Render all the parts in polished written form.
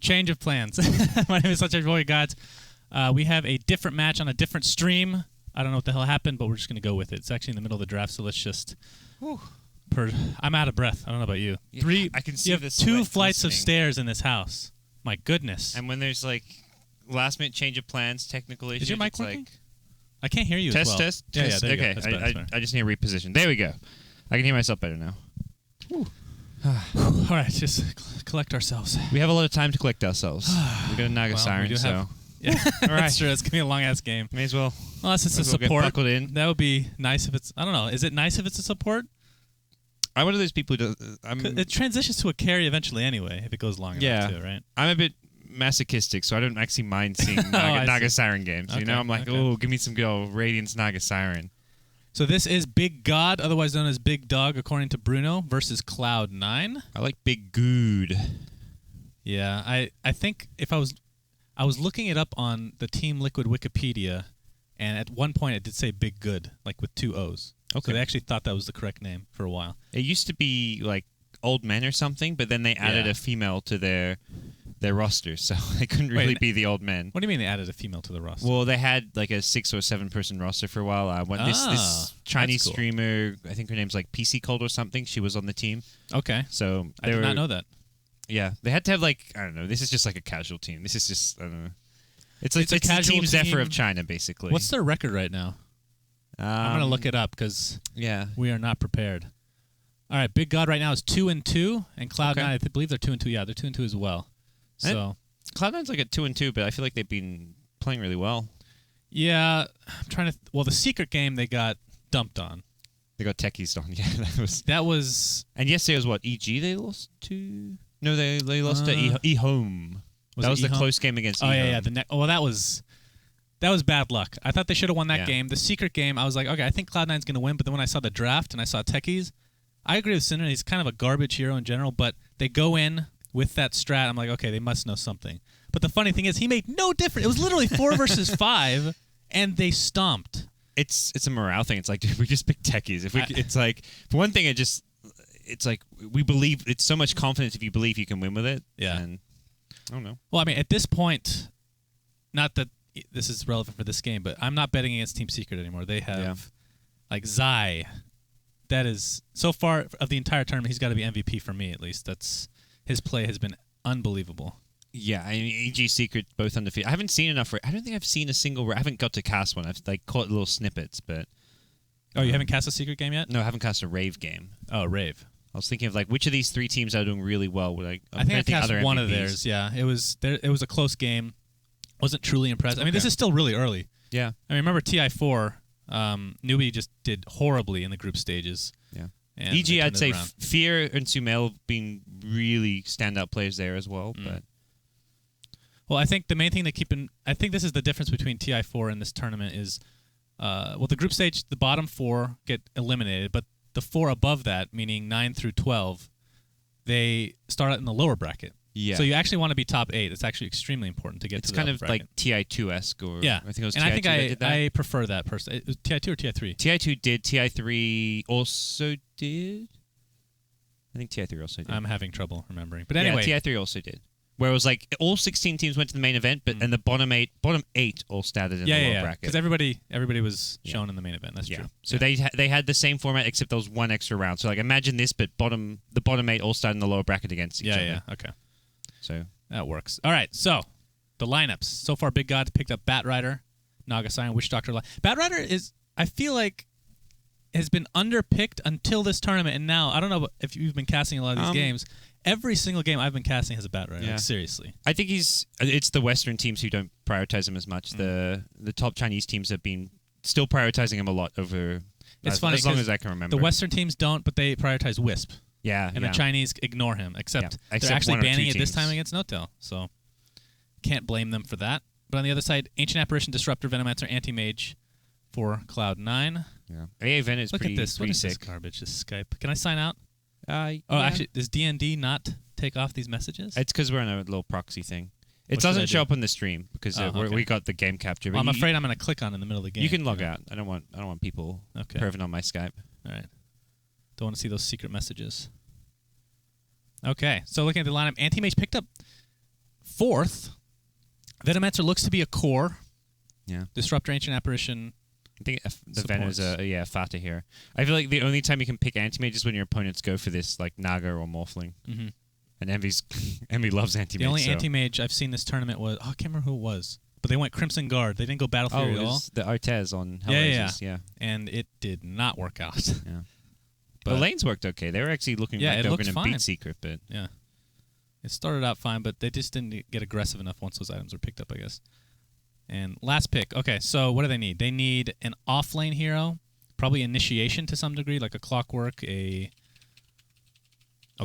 change of plans. My name is GoDz. We have a different match on a different stream. I don't know what the hell happened, but we're just going to go with it. It's actually in the middle of the draft, so let's just... I'm out of breath. I don't know about you. Yeah, I can see you have 2 flights of stairs in this house. My goodness. And when there's like last-minute change of plans, technical issues... Is your mic working? I can't hear you as well. Test. Yeah, there you go. Okay, That's better. I just need to reposition. There we go. I can hear myself better now. All right, just collect ourselves. We have a lot of time to collect ourselves. We got a Naga Siren, so... Yeah, all right. That's true. It's going to be a long-ass game. May as well. Unless it's a Get support. buckled in. That would be nice if it's... I don't know. Is it nice if it's a support? I'm one of those people who does... It transitions to a carry eventually anyway, if it goes long enough too, right? I'm a bit masochistic, so I don't actually mind seeing Naga Siren games. Okay, You know, I'm like, oh, give me some good old Radiance Naga Siren. So this is Big God, otherwise known as Big Dog, according to Bruno, versus Cloud9. I like Big Good. Yeah, I think if I was looking it up on the Team Liquid Wikipedia, and at one point it did say Big Good, like with 2 O's. Okay. So they actually thought that was the correct name for a while. It used to be like old men or something, but then they added a female to their roster, so they couldn't really be the old men. What do you mean they added a female to the roster? Well, they had like a 6 or 7 person roster for a while. This Chinese streamer, I think her name's like PC Cold or something. She was on the team. Okay. So I did not know that. Yeah, they had to have like, I don't know. This is just like a casual team. This is just, I don't know. It's like a casual Team Zephyr of China, basically. What's their record right now? I'm going to look it up because we are not prepared. All right, Big God right now is 2-2, and Cloud9, I believe they're 2-2. Yeah, they're 2-2 as well. So Cloud9's like at 2-2, but I feel like they've been playing really well. Yeah, I'm trying to. Well, the secret game they got dumped on. They got techies on. Yeah, that was. And yesterday was what, EG they lost to? No, they lost to eHome. That was the close game against eHome. Yeah. Well, that was bad luck. I thought they should have won that game. The secret game, I was like, okay, I think Cloud9's going to win. But then when I saw the draft and I saw techies, I agree with Cinder. He's kind of a garbage hero in general, but they go in with that strat. I'm like, okay, they must know something. But the funny thing is, he made no difference. It was literally 4 versus 5, and they stomped. It's a morale thing. It's like, dude, we just picked techies. It's like, for one thing, it's like we believe. It's so much confidence if you believe you can win with it. Yeah. And I don't know. Well, I mean, at this point, not that this is relevant for this game, but I'm not betting against Team Secret anymore. They have like Zai. That is, so far of the entire tournament, he's got to be MVP for me at least. His play has been unbelievable. Yeah, I mean, EG Secret both undefeated. I haven't seen enough. I don't think I've seen a single. I haven't got to cast one. I've like caught little snippets, but. Oh, you haven't cast a secret game yet? No, I haven't cast a Rave game. Oh, Rave. I was thinking of like which of these 3 teams are doing really well. I think I cast one of theirs. Yeah, it was a close game. Wasn't truly impressed. I mean, this is still really early. Yeah. I mean, remember TI4, Newbie just did horribly in the group stages. Yeah. And EG, I'd say Fear and Sumail being really standout players there as well. But well, I think the main thing I think this is the difference between TI4 and this tournament is, the group stage, the bottom 4 get eliminated, but the 4 above that, meaning 9 through 12, they start out in the lower bracket. Yeah. So you actually want to be top 8. It's actually extremely important to get to the bracket. It's kind of like TI2-esque. Yeah. I think it was and TI2 I think that did that. I prefer that person. Was TI2 or TI3? TI2 did. TI3 also did. I think TI3 also did. I'm having trouble remembering. But anyway. Yeah, TI3 also did. Where it was like all 16 teams went to the main event, and the bottom eight all started in the lower bracket. Because everybody was shown in the main event. That's true. So they had the same format except there was one extra round. So like imagine this, but the bottom 8 all started in the lower bracket against each other. Yeah. Okay. So that works. All right. So the lineups so far: Big God picked up Batrider, Naga Siren, Witch Doctor. Batrider is, I feel like, has been underpicked until this tournament, and now I don't know if you've been casting a lot of these games. Every single game I've been casting has a Batrider. Like, seriously. I think it's the Western teams who don't prioritize him as much. The top Chinese teams have been still prioritizing him a lot over. It's funny as long as I can remember. The Western teams don't, but they prioritize Wisp. Yeah, and the Chinese ignore him, except they're actually banning it this time against No-Tail. So can't blame them for that. But on the other side, Ancient Apparition, Disruptor, Venomancer, Anti-Mage for Cloud9. Yeah. AA Ven is Look pretty at this. What is sick. this garbage? This Skype. Can I sign out? Yeah. Actually, does D&D not take off these messages? It's because we're on a little proxy thing. It doesn't show up on the stream because we got the game capture. Well, I'm afraid I'm going to click on it in the middle of the game. You can log out. I don't want people perving on my Skype. All right. Don't want to see those secret messages. Okay, so looking at the lineup, Anti-Mage picked up fourth, Venomancer looks to be a core. Yeah. Disruptor, Ancient Apparition. I think the Venom is a Fata here. I feel like the only time you can pick Anti-Mage is when your opponents go for this, like Naga or Morphling. Mm-hmm. And Envy loves Anti-Mage. The only Anti-Mage I've seen this tournament was... Oh, I can't remember who it was. But they went Crimson Guard. They didn't go Battle Fury at all. The Artez on Hellraisers. Yeah. And it did not work out. Yeah. But the lanes worked okay. They were actually looking like they were going to beat Secret, but... Yeah. It started out fine, but they just didn't get aggressive enough once those items were picked up, I guess. And last pick. Okay, so what do they need? They need an off-lane hero, probably Initiation to some degree, like a Clockwork,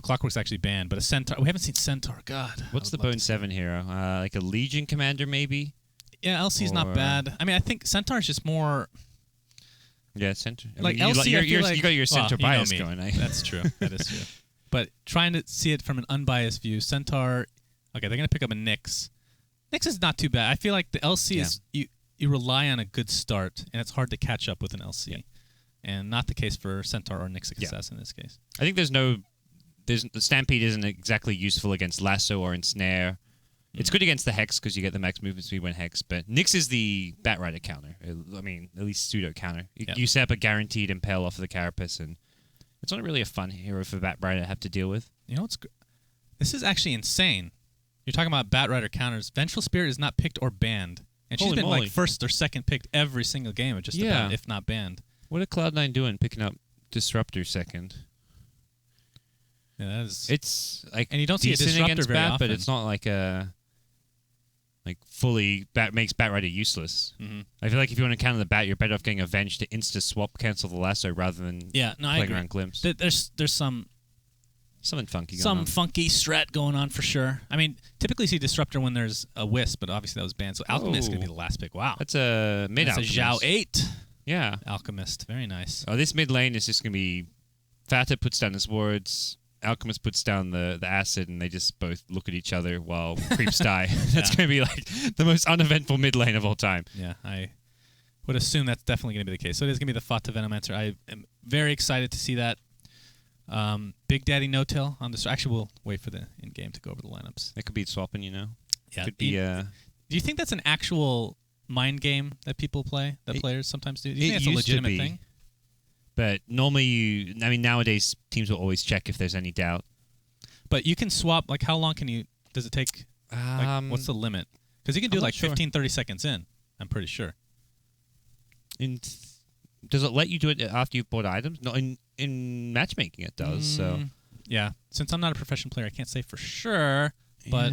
Clockwork's actually banned, but a Centaur. We haven't seen Centaur. God. What's the Bone 7 hero? Like a Legion Commander, maybe? Yeah, LC's not bad. I mean, I think Centaur's just more... Yeah, Centaur. Like LC, you got your Centaur bias going. That's true. That is true. But trying to see it from an unbiased view, Centaur... Okay, they're going to pick up a Nyx. Nyx is not too bad. I feel like the LC is... You rely on a good start, and it's hard to catch up with an LC. Yeah. And not the case for Centaur or Nyx Assassin in this case. I think the Stampede isn't exactly useful against Lasso or Ensnare. It's good against the Hex because you get the max movement speed when Hex, but Nyx is the Batrider counter. I mean, at least pseudo counter. You set up a guaranteed Impale off of the Carapace, and it's not really a fun hero for Batrider to have to deal with. You know what's this is actually insane. You're talking about Batrider counters. Vengeful Spirit is not picked or banned, and she's been like first or second picked every single game, just about, if not banned. What are Cloud9 doing picking up Disruptor second? Yeah, that is. It's like, and you don't see a Disruptor very often, but it's not like a fully makes Batrider useless. Mm-hmm. I feel like if you want to counter the Bat, you're better off getting Avenge to insta swap cancel the Lasso rather than playing around Glimpse. There's something funky going some on. funky strat going on for sure. I mean, typically you see Disruptor when there's a Wisp, but obviously that was banned. So Alchemist could be the last pick. Wow, that's a mid. That's Alchemist. a Zhao 8. Yeah, Alchemist, very nice. Oh, this mid lane is just gonna be Fata puts down his wards. Alchemist puts down the acid, and they just both look at each other while creeps die. That's going to be like the most uneventful mid lane of all time. Yeah, I would assume that's definitely going to be the case. So it is going to be the Fata Venomancer. I am very excited to see that. Big Daddy No Tail on this. Actually, we'll wait for the in game to go over the lineups. That could be swapping, you know. Yeah. Could be. Do you think that's an actual mind game that people play? That players sometimes do? Do you think that's a legitimate thing? But normally, nowadays, teams will always check if there's any doubt. But you can swap, like, how long does it take? What's the limit? Because you can do, 15, 30 seconds in, I'm pretty sure. Does it let you do it after you've bought items? No, in matchmaking it does, so... Yeah. Since I'm not a professional player, I can't say for sure, but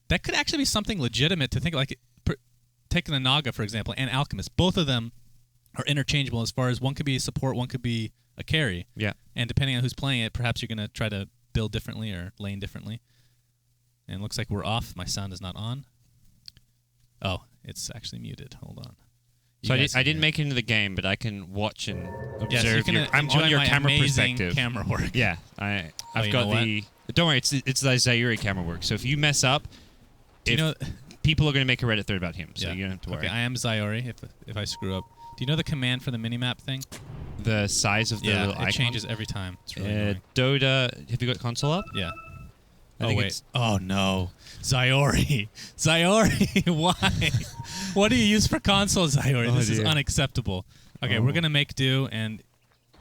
that could actually be something legitimate to think, like, taking a Naga, for example, and Alchemist. Both of them are interchangeable as far as one could be a support, one could be a carry. Yeah. And depending on who's playing it, perhaps you're going to try to build differently or lane differently. And it looks like we're off. My sound is not on. Oh, it's actually muted. Hold on. So I didn't make it into the game, but I can watch and observe. Yeah, so you can I'm on your my camera amazing perspective. Camera work. Yeah, I've got the. Don't worry, it's the Zaire camera work. So if you mess up, people are going to make a Reddit thread about him. So you don't have to worry. Okay, I am Zaire if I screw up. Do you know the command for the minimap thing? The size of the little icon? It changes every time. It's really annoying. Dota, have you got console up? Yeah. Oh, wait. Oh, no. Zaire. Why? What do you use for console, Zaire? This is unacceptable. Okay, we're going to make do, and...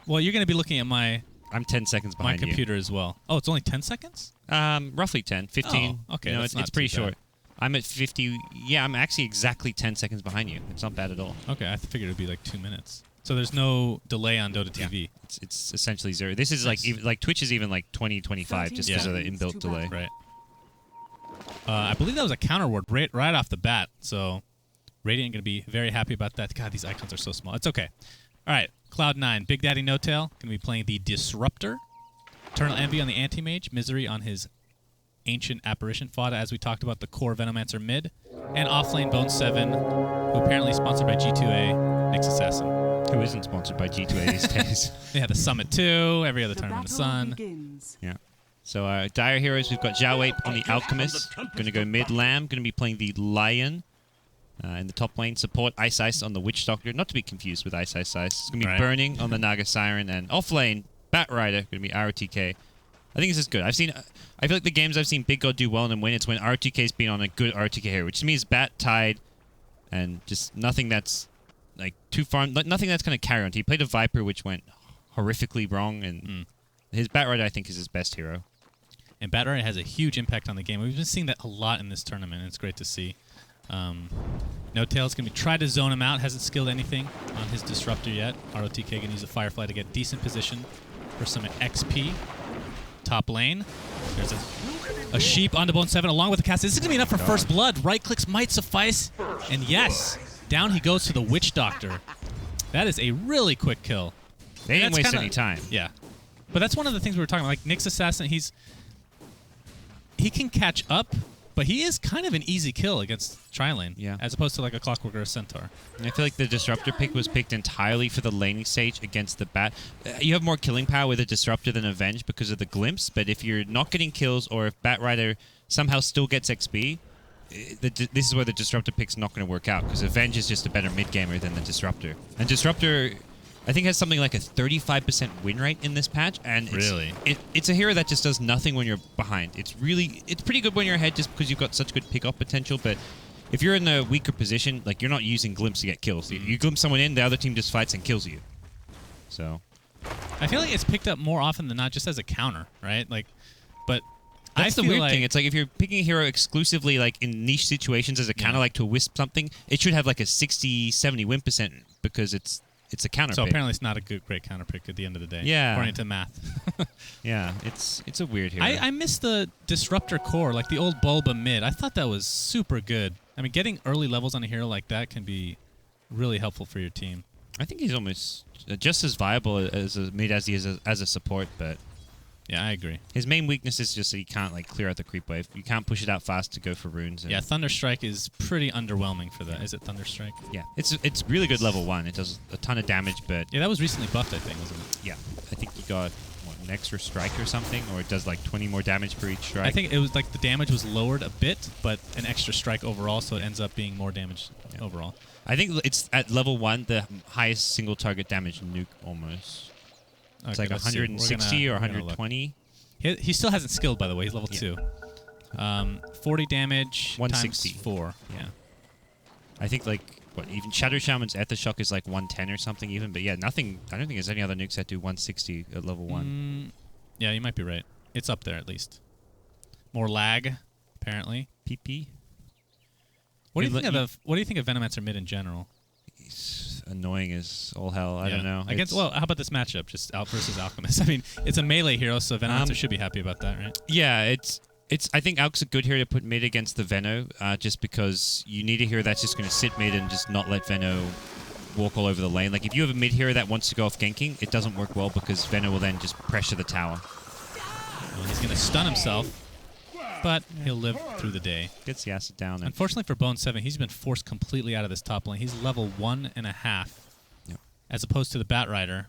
Well, you're going to be looking at my... I'm 10 seconds behind my computer as well. Oh, it's only 10 seconds? Roughly 10. 15. Oh, okay. It's pretty short. I'm at 50. Yeah, I'm actually exactly 10 seconds behind you. It's not bad at all. Okay, I figured it would be like 2 minutes. So there's no delay on Dota TV. Yeah, it's essentially zero. This is like Twitch is even like 20, 25 just because of the inbuilt delay. Right. I believe that was a counter ward right off the bat. So Radiant going to be very happy about that. God, these icons are so small. It's okay. All right, Cloud9, Big Daddy No Tail going to be playing the Disruptor. Eternal Envy on the Anti-Mage. Misery on his Ancient Apparition. Fada, as we talked about, the core Venomancer mid. And offlane Bone 7, who apparently is sponsored by G2A, Nyx Assassin. Who isn't sponsored by G2A these days? They have the Summit 2, every other tournament in the sun. Begins. Yeah. So Dire Heroes, we've got Zhao Ape on the Alchemist. Going to go mid Lamb. Going to be playing the Lion. In the top lane, support Ice Ice on the Witch Doctor. Not to be confused with Ice Ice Ice. It's going to be Burning on the Naga Siren. And off lane, Batrider. Going to be ROTK I think this is good. I feel like the games I've seen Big God do well and win, it's when RTK's been on a good RTK hero, which to me is Bat, Tide, and just nothing that's like too far, nothing that's going to carry on. He played a Viper, which went horrifically wrong, and his Bat Rider, I think, is his best hero. And Bat Rider has a huge impact on the game. We've been seeing that a lot in this tournament, and it's great to see. No Tail's going to try to zone him out. Hasn't skilled anything on his Disruptor yet. ROTK going to use a Firefly to get decent position for some XP. Top lane. There's a Sheep onto Bone 7 along with the cast. This is going to be enough for first blood. Right clicks might suffice. And yes, down he goes to the Witch Doctor. That is a really quick kill. They didn't waste any time. Yeah. But that's one of the things we were talking about. Like Nyx Assassin, he can catch up, but he is kind of an easy kill against Tri-Lane, as opposed to like a Clockwork or a Centaur. And I feel like the Disruptor pick was picked entirely for the laning stage against the Bat. You have more killing power with a Disruptor than Avenge because of the glimpse, but if you're not getting kills or if Bat Rider somehow still gets XP, this is where the Disruptor pick's not going to work out because Avenge is just a better mid-gamer than the Disruptor. And Disruptor, I think, has something like a 35% win rate in this patch, and it's a hero that just does nothing when you're behind. It's pretty good when you're ahead just because you've got such good pick-off potential, but if you're in a weaker position, like you're not using glimpse to get kills. You glimpse someone in, the other team just fights and kills you. So I feel like it's picked up more often than not just as a counter, right? Like, but that's the weird thing. It's like if you're picking a hero exclusively like in niche situations as a counter, like to wisp something, it should have like a 60-70 win percent because it's a counter so pick. Apparently it's not a great counter pick at the end of the day. Yeah. According to math. Yeah, it's a weird hero. I miss the Disruptor core, like the old Bulba mid. I thought that was super good. I mean, getting early levels on a hero like that can be really helpful for your team. I think he's almost just as viable as a mid as he is as a support, but yeah, I agree. His main weakness is just that he can't like clear out the creep wave. You can't push it out fast to go for runes. Yeah, Thunderstrike is pretty underwhelming for that. Is it Thunderstrike? Yeah, it's really good level 1. It does a ton of damage, but yeah, that was recently buffed, I think, wasn't it? Yeah, I think he got an extra strike or something, or it does like 20 more damage per each strike. I think it was like the damage was lowered a bit, but an extra strike overall, so it ends up being more damage overall. I think it's at level 1 the highest single target damage nuke almost. Okay, it's like 160 or 120. He still hasn't skilled, by the way. He's level 2. 40 damage 160. times 4. Yeah. I think like even Shadow Shaman's Shock is like 110 or something even, but yeah, nothing. I don't think there's any other nukes that do 160 at level 1. Yeah, you might be right. It's up there at least. More lag, apparently. PP. What do you think of Venomancer mid in general? He's annoying as all hell. I don't know. Well, how about this matchup? Just Out versus Alchemist. I mean, it's a melee hero, so Venomancer should be happy about that, right? Yeah, it's. I think Alk's a good hero to put mid against the Veno, just because you need a hero that's just going to sit mid and just not let Veno walk all over the lane. Like if you have a mid hero that wants to go off ganking, it doesn't work well because Veno will then just pressure the tower. Well, he's going to stun himself, but he'll live through the day. Gets the acid down. Unfortunately for Bone 7, he's been forced completely out of this top lane. He's level 1.5, as opposed to the Bat Rider,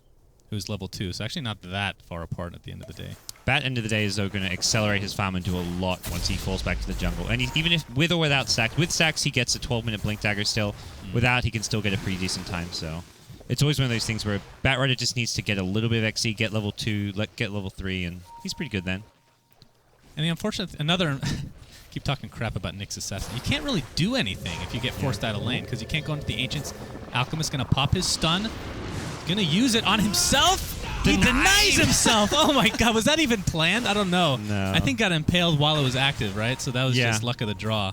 who's level 2. So actually not that far apart at the end of the day. Bat end of the day is though going to accelerate his farm and do a lot once he falls back to the jungle. And even if with or without stacks, with stacks he gets a 12-minute blink dagger still. Without, he can still get a pretty decent time. So it's always one of those things where Bat Rider just needs to get a little bit of XC, get level 2, get level 3, and he's pretty good then. And the unfortunate keep talking crap about Nyx Assassin. You can't really do anything if you get forced out of lane because you can't go into the Ancients. Alchemist going to pop his stun. Going to use it on himself. He denies himself. Oh my god, was that even planned? I don't know. No. I think got impaled while it was active, right? So that was just luck of the draw.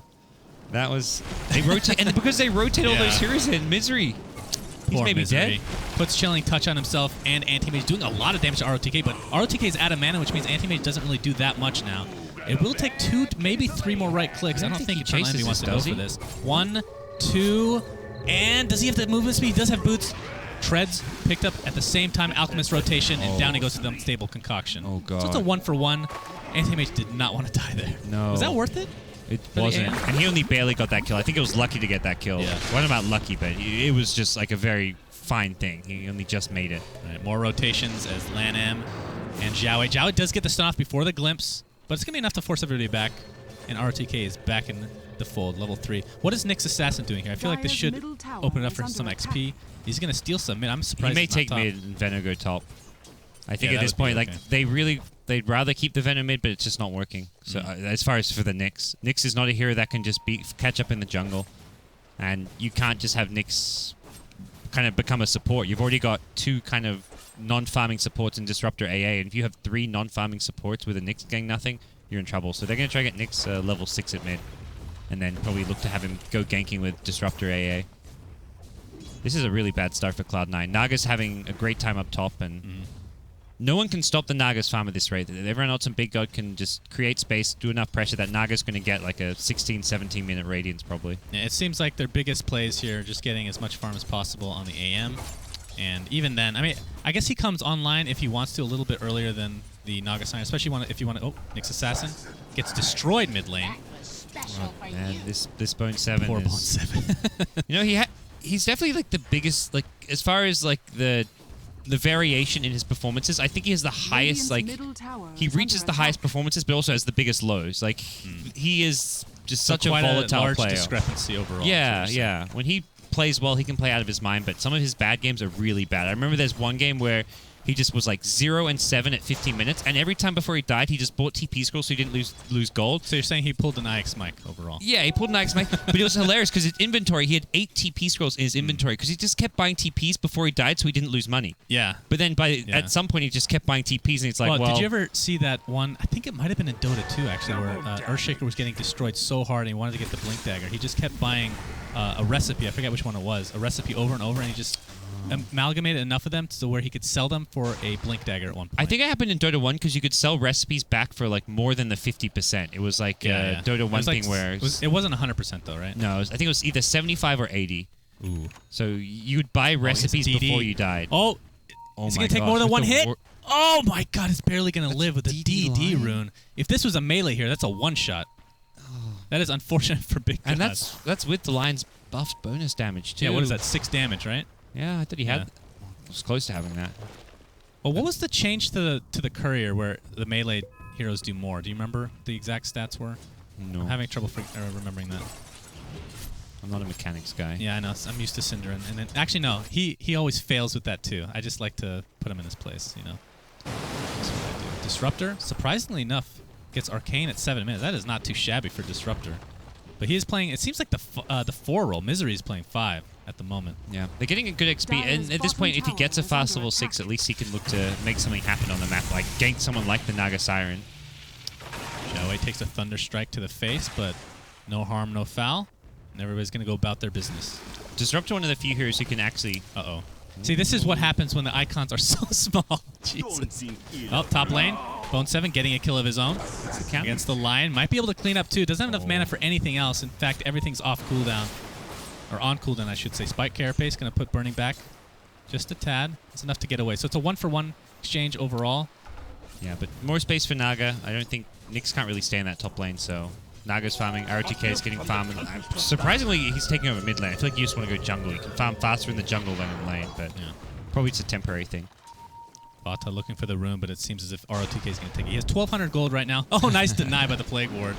That was... They rotate... and because they rotate all those heroes in, Misery. He's maybe dead. Puts Chilling Touch on himself and Anti-Mage, doing a lot of damage to ROTK, but ROTK is out of mana, which means Anti-Mage doesn't really do that much now. It will take 2, maybe 3 more right clicks. I don't think Cloud9 wants to go for this. 1, 2, and does he have the movement speed? He does have boots. Treads picked up at the same time. Alchemist rotation, and down he goes to the Unstable Concoction. Oh, God. So it's a 1-for-1. Anti-Mage did not want to die there. No. Was that worth it? It wasn't. And he only barely got that kill. I think it was lucky to get that kill. Yeah. Well, not about lucky, but it was just like a very fine thing. He only just made it. Right, more rotations as Lan-Em and Xiaowei. Xiaowei does get the stun off before the glimpse, but it's going to be enough to force everybody back, and RTK is back in the fold, level 3. What is Nyx Assassin doing here? I feel like this should open it up for some XP. He's going to steal some mid. I'm surprised he may he's take not top. mid and Veno go top. I think at this point, like they really they'd rather keep the Venom mid, but it's just not working. So as far as for the Nyx is not a hero that can just catch up in the jungle, and you can't just have Nyx kind of become a support. You've already got 2 kind of non-farming supports in Disruptor AA, and if you have 3 non-farming supports with a Nyx getting nothing, you're in trouble. So they're going to try to get Nyx level 6 at mid, and then probably look to have him go ganking with Disruptor AA. This is a really bad start for Cloud9. Naga's having a great time up top, and no one can stop the Naga's farm at this rate. Everyone else in Big God can just create space, do enough pressure that Naga's going to get like a 16, 17-minute Radiance probably. Yeah, it seems like their biggest plays here are just getting as much farm as possible on the AM. And even then, I mean, I guess he comes online if he wants to a little bit earlier than the Naga Siren, especially if you want to... Oh, Nyx Assassin gets destroyed mid lane. Oh, man, this Bone 7 Poor is... Bone 7. You know, he's definitely like the biggest, like, as far as like the variation in his performances, I think he has the highest, like, he reaches the highest performances, but also has the biggest lows. Like, he is just such a volatile large player. Discrepancy overall. Yeah. When he plays well, he can play out of his mind, but some of his bad games are really bad. I remember there's one game where he just was like 0 and 7 at 15 minutes, and every time before he died, he just bought TP scrolls so he didn't lose gold. So you're saying he pulled an IX mic overall? Yeah, he pulled an IX mic, but it was hilarious because his inventory, he had 8 TP scrolls in his inventory because he just kept buying TPs before he died so he didn't lose money. Yeah. But then at some point, he just kept buying TPs, and it's like, well, did you ever see that one? I think it might have been in Dota 2, actually, where Earthshaker was getting destroyed so hard and he wanted to get the Blink Dagger. He just kept buying a recipe. I forget which one it was. A recipe over and over, and he just amalgamated enough of them to where he could sell them for a Blink Dagger at one point. I think it happened in Dota 1 because you could sell recipes back for like more than the 50%. It was like Dota 1 thing where... It wasn't 100% though, right? No, I think it was either 75 or 80. Ooh. So you'd buy recipes before you died. Oh, is it going to take more than one hit? Oh my god, it's barely going to live with the DD rune. If this was a melee here, that's a one-shot. That is unfortunate for Big God. And that's with the Lion's buffed bonus damage too. Yeah, what is that? 6 damage, right? Yeah, I thought he had... It was close to having that. Well, what was the change to the courier where the melee heroes do more? Do you remember the exact stats were? No. I'm having trouble remembering that. I'm not a mechanics guy. Yeah, I know. I'm used to Syndra. And then, actually, no. He always fails with that, too. I just like to put him in his place, you know. That's what I do. Disruptor, surprisingly enough, gets Arcane at 7 minutes. That is not too shabby for Disruptor. But he is playing... It seems like the 4 role. Misery is playing 5 at the moment. Yeah, they're getting a good XP, and at this point, if he gets a fast level 6, at least he can look to make something happen on the map, like gank someone like the Naga Siren. Shoei takes a Thunder Strike to the face, but no harm, no foul. And everybody's going to go about their business. Disruptor, one of the few heroes who can actually... Uh-oh. See, this is what happens when the icons are so small. Jesus. Oh, top lane. Bone 7 getting a kill of his own against the Lion. Might be able to clean up, too. Doesn't have enough mana for anything else. In fact, everything's off cooldown. Or on cooldown, I should say. Spike Carapace going to put Burning back just a tad. It's enough to get away. So it's a 1-for-1 exchange overall. Yeah, but more space for Naga. I don't think... Nyx can't really stay in that top lane, so... Naga's farming. ROTK is getting farmed. Surprisingly, he's taking over mid lane. I feel like you just want to go jungle. You can farm faster in the jungle than in lane, but probably it's a temporary thing. Vata looking for the rune, but it seems as if ROTK is going to take it. He has 1,200 gold right now. Oh, nice deny by the Plague Ward.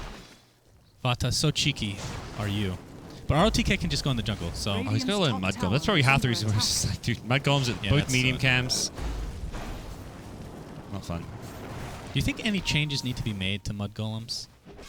Vata, so cheeky are you. But ROTK can just go in the jungle, so... Oh, he's going to learn Mud Golem. That's probably half the reason why it's just like, dude, Mud Golems at both medium cams. Not fun. Do you think any changes need to be made to Mud Golems?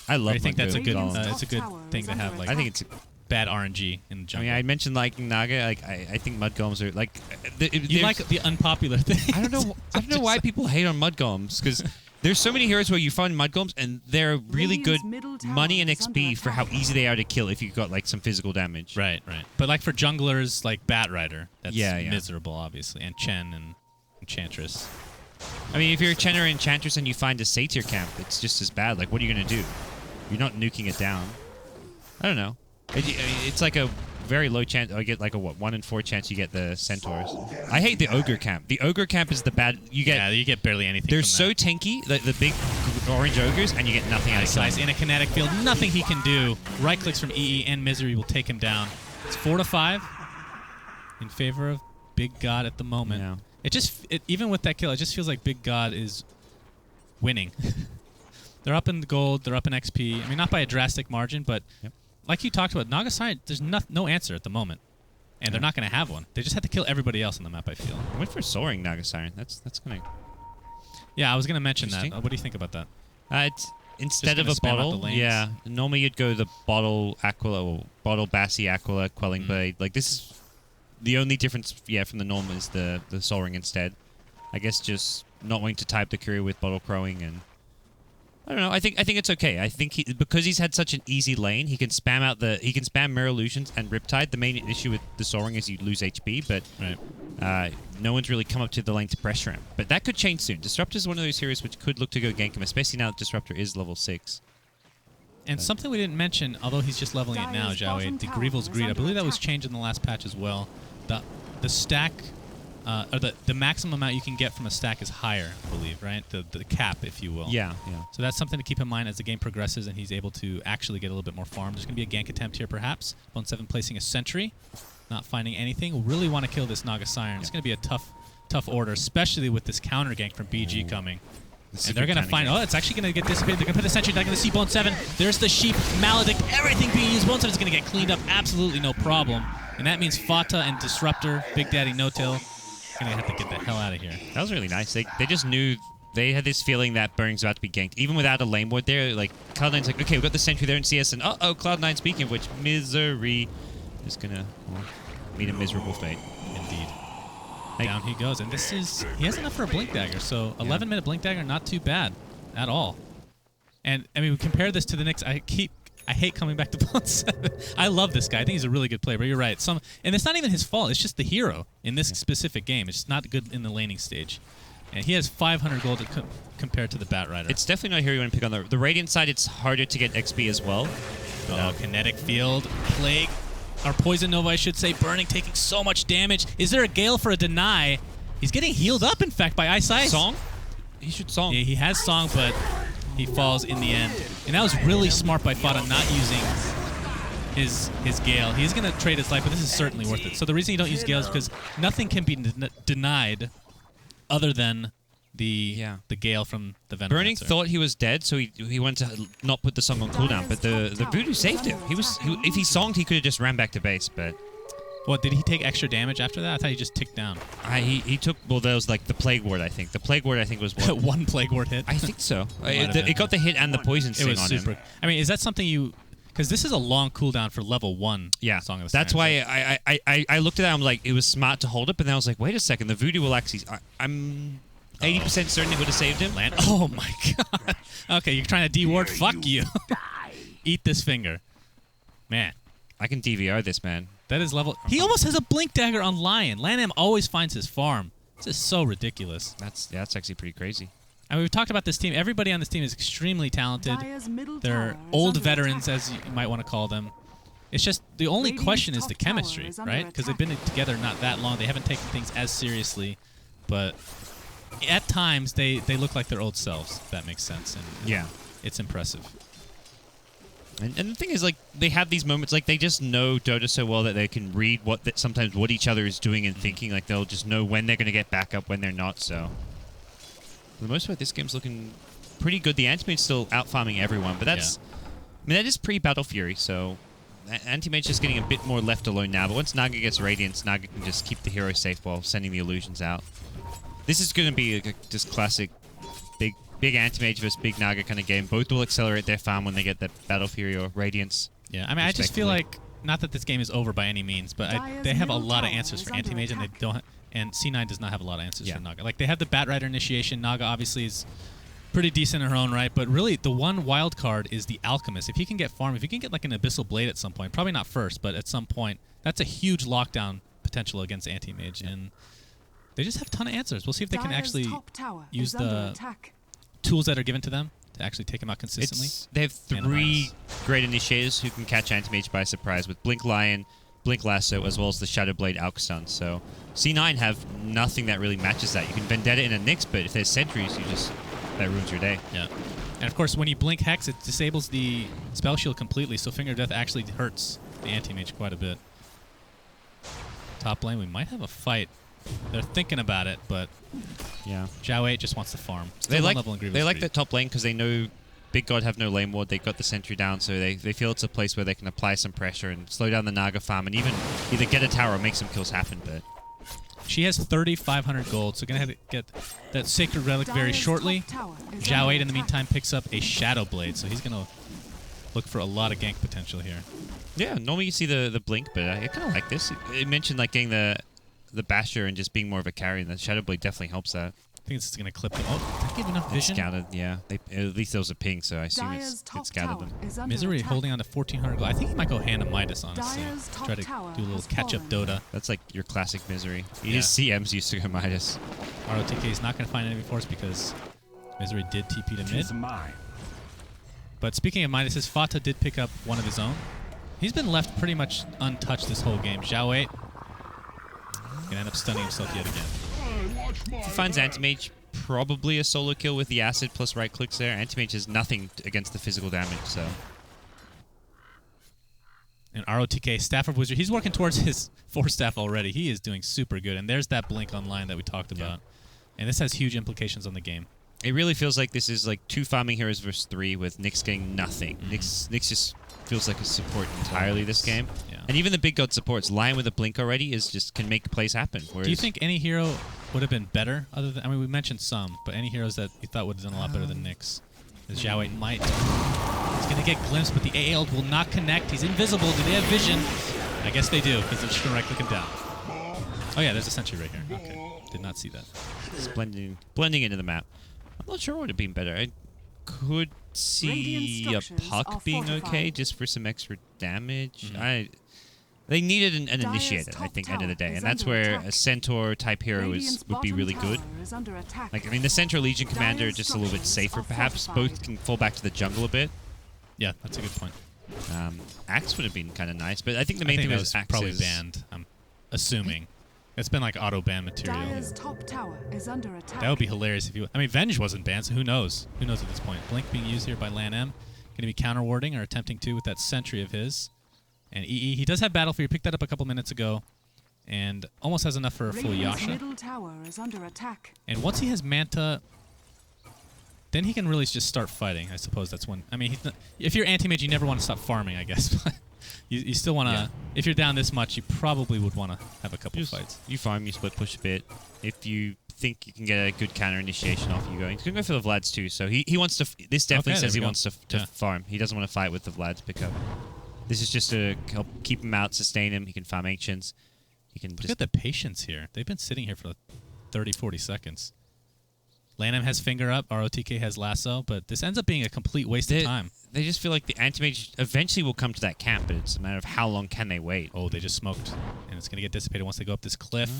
I love. Or you think that's a good? Golems. It's a good thing to have. Like, I think it's bad RNG in the jungle. I mean, I mentioned liking Naga. Like, I think Mud Golems are like. You like the unpopular thing. I don't know why people hate on Mud Golems, because there's so many heroes where you find Mud Golems and they're really good money and XP for how easy they are to kill if you got like some physical damage. Right. But like for junglers, like Bat Rider, that's yeah. miserable, obviously, and Chen and Enchantress. I mean, if you're a Chen or Enchantress and you find a Satyr camp, it's just as bad. Like, what are you gonna do? You're not nuking it down. I don't know. It's like a very low chance. I get like a 1 in 4 chance you get the Centaurs. I hate the Ogre camp. The Ogre camp is the bad. You get barely anything. They're from so that. tanky, the big orange ogres, and you get nothing out of Guys, in a kinetic field, nothing he can do. Right clicks from EE and Misery will take him down. It's 4-5 in favor of Big God at the moment. Yeah. Even with that kill, it just feels like Big God is winning. They're up in gold. They're up in XP. I mean, not by a drastic margin, but like you talked about, Naga side, there's no answer at the moment, and they're not going to have one. They just have to kill everybody else on the map. I feel. I went for soaring Naga Siren. That's gonna. Yeah, I was gonna mention that. Interesting. What do you think about that? It's instead of gonna a spam out bottle, the lanes. yeah. Normally you'd go the bottle Aquila or bottle Bassy Aquila Quelling Blade. Like this is the only difference, from the norm is the Sol Ring instead. I guess just not wanting to type the courier with bottle crowing, and I don't know. I think it's okay. I think because he's had such an easy lane, he can spam Mirror Illusions and Riptide. The main issue with the Sol Ring is you lose HP, but no one's really come up to the lane to pressure him. But that could change soon. Disruptor is one of those heroes which could look to go gank him, especially now that Disruptor is level 6. And something we didn't mention, although he's just leveling it now, Zhao, the Greevil's Greed. I believe that was changed in the last patch as well. The stack, or the maximum amount you can get from a stack is higher, I believe, right? The cap, if you will. Yeah. So that's something to keep in mind as the game progresses and he's able to actually get a little bit more farm. There's going to be a gank attempt here, perhaps. Bone 7 placing a sentry, not finding anything. We'll really want to kill this Naga Siren. It's going to be a tough order, especially with this counter gank from BG coming. And they're going to find... Oh, it's actually going to get dissipated. They're going to put the sentry. They're going to see Bone 7. There's the Sheep, Maledict, everything being used. Bone 7 is going to get cleaned up. Absolutely no problem. And that means Fata and Disruptor, Big Daddy No-Tail, going to have to get the hell out of here. That was really nice. They just knew... They had this feeling that Burning's about to be ganked. Even without a lane ward there, like, Cloud9's like, okay, we've got the sentry there in CS, and uh-oh, Cloud9 speaking of which, Misery is going to meet a miserable fate. Indeed. Down he goes. And this is... He has enough for a Blink Dagger, so 11-minute Blink Dagger, not too bad at all. And, I mean, we compare this to the Knicks. I hate coming back to Bone 7. I love this guy. I think he's a really good player, but you're right. And it's not even his fault. It's just the hero in this specific game. It's just not good in the laning stage. And he has 500 gold compared to the Bat Rider. It's definitely not a hero you want to pick on. The Radiant side, it's harder to get XP as well. Kinetic Field, Plague, or Poison Nova, I should say. Burning, taking so much damage. Is there a Gale for a deny? He's getting healed up, in fact, by Ice Ice. Song? He should Song. Yeah, he has Song, but he falls in the end. And that was really smart by Fata not using his Gale. He's going to trade his life, but this is certainly worth it. So the reason you don't use Gale is because nothing can be denied other than the Gale from the Venom. Burning thought he was dead, so he wanted to not put the song on cooldown, but the Voodoo saved him. If he songed, he could have just ran back to base, but... What, did he take extra damage after that? I thought he just ticked down. He took, well, that was like the Plague Ward, I think. The Plague Ward, I think, was what? One Plague Ward hit? I think so. It got the hit and the poison sting on him. I mean, is that something you... Because this is a long cooldown for level 1 Song of the That's Siren. why I looked at that, I'm like, it was smart to hold it, but then I was like, wait a second, the Voodoo will actually... I'm 80% certain it would have saved him. Oh my god. Okay, you're trying to D-ward? Fuck you. Eat this finger. Man. I can DVR this, man. That is level... He almost has a Blink Dagger on Lion. Lanham always finds his farm. This is so ridiculous. That's actually pretty crazy. I mean, we've talked about this team. Everybody on this team is extremely talented. They're old veterans, as you might want to call them. It's just the only question is the chemistry, right? Because they've been together not that long. They haven't taken things as seriously. But at times, they look like their old selves, if that makes sense. And yeah. It's impressive. And the thing is, like, they have these moments, like, they just know Dota so well that they can read sometimes what each other is doing and thinking. Like, they'll just know when they're going to get back up, when they're not, so... For the most part, this game's looking pretty good. The Anti-Mage's still out-farming everyone, but that's... I mean, that is pre-Battle Fury, so... Anti-Mage's just getting a bit more left alone now, but once Naga gets Radiance, Naga can just keep the hero safe while sending the illusions out. This is going to be just classic big Anti-Mage versus big Naga kind of game. Both will accelerate their farm when they get that Battle Fury or Radiance. Yeah, I mean, I just feel like... Not that this game is over by any means, but they have a lot of answers for Anti-Mage, and they don't... And C9 does not have a lot of answers for Naga. Like, they have the Bat Rider initiation. Naga obviously is pretty decent in her own right, but really the one wild card is the Alchemist. If he can get farm, if he can get like an Abyssal Blade at some point, probably not first, but at some point, that's a huge lockdown potential against Anti-Mage, and they just have a ton of answers. We'll see if they can actually use the tools that are given to them to actually take him out consistently. They have 3 great initiators who can catch Anti-Mage by surprise with Blink Lion, Blink Lasso, as well as the Shadow Blade Alchstun. So C9 have nothing that really matches that. You can Vendetta in a Nyx, but if there's sentries, that ruins your day. Yeah. And of course, when you blink Hex, it disables the spell shield completely, so Finger of Death actually hurts the Anti-Mage quite a bit. Top lane, we might have a fight. They're thinking about it, but yeah, Zhao 8 just wants to farm. They like that top lane because they know Big God have no lane ward. They got the sentry down, so they feel it's a place where they can apply some pressure and slow down the Naga farm and even either get a tower or make some kills happen. But She has 3,500 gold, so gonna have to get that Sacred Relic very shortly. Zhao 8 in the meantime picks up a Shadow Blade, so he's gonna look for a lot of gank potential here. Yeah, normally you see the blink, but I kind of like this. It mentioned like getting the Basher and just being more of a carry, and the Shadow Blade definitely helps that. I think it's gonna clip them. Oh, did I give enough vision? It's scouted, yeah. At least there was a ping, so I assume it scouted them. Misery holding on to 1,400 gold. I think he might go hand to Midas, honestly. Try to do a little catch-up Dota. That's like your classic Misery. His CMs used to go Midas. ROTK is not going to find enemy force because Misery did TP to mid. But speaking of Midas, Fata did pick up one of his own. He's been left pretty much untouched this whole game. Zhao 8 going to end up stunning himself yet again. If he finds Anti-Mage, probably a solo kill with the acid plus right clicks there. Anti-Mage has nothing against the physical damage, so. And ROTK, Staff of Wizard, he's working towards his 4-staff already. He is doing super good. And there's that blink online that we talked about. And this has huge implications on the game. It really feels like this is like 2 farming heroes versus 3 with Nyx getting nothing. Nyx just feels like a support entirely this game. Yeah. And even the big god supports, Lion with a blink already can make plays happen. Do you think any hero would have been better other than, I mean, we mentioned some, but any heroes that you thought would have done a lot better than Nyx? As Zhao 8 might. He's going to get glimpsed, but the AL will not connect. He's invisible. Do they have vision? I guess they do, because they're just going to right-click him down. Oh yeah, there's a sentry right here. Okay. Did not see that. It's blending into the map. I'm not sure what would have been better. I could see a puck being okay just for some extra damage. They needed an initiator, I think, end of the day. And that's where a Centaur type hero would be really good. Like, I mean, the Centaur Legion Commander just a little bit safer, perhaps. Both can fall back to the jungle a bit. Yeah, that's a good point. Axe would have been kind of nice, but I think the main thing was Axe probably banned, I'm assuming. It's been like auto-ban material. That would be hilarious if you... I mean, Venge wasn't banned, so who knows? Who knows at this point? Blink being used here by Lan M. Going to be counter-warding or attempting to with that sentry of his. And EE, he does have Battle Fear. He picked that up a couple minutes ago. And almost has enough for a full Yasha. And once he has Manta, then he can really just start fighting. I suppose that's when... I mean, if you're anti-mage, you never want to stop farming, I guess. You still want to... Yeah. If you're down this much, you probably would want to have a couple fights. You farm, you split push a bit. If you think you can get a good counter initiation off, you go. He's going to go for the Vlads too, so he wants to... This definitely says he wants to farm. He doesn't want to fight with the Vlads pickup. This is just to help keep him out, sustain him. He can farm Ancients. He can Look at the patience here. They've been sitting here for 30, 40 seconds. Lanham has Finger Up, ROTK has Lasso, but this ends up being a complete waste of time. They just feel like the anti-mage eventually will come to that camp, but it's a matter of how long can they wait. Oh, they just smoked. And it's going to get dissipated once they go up this cliff.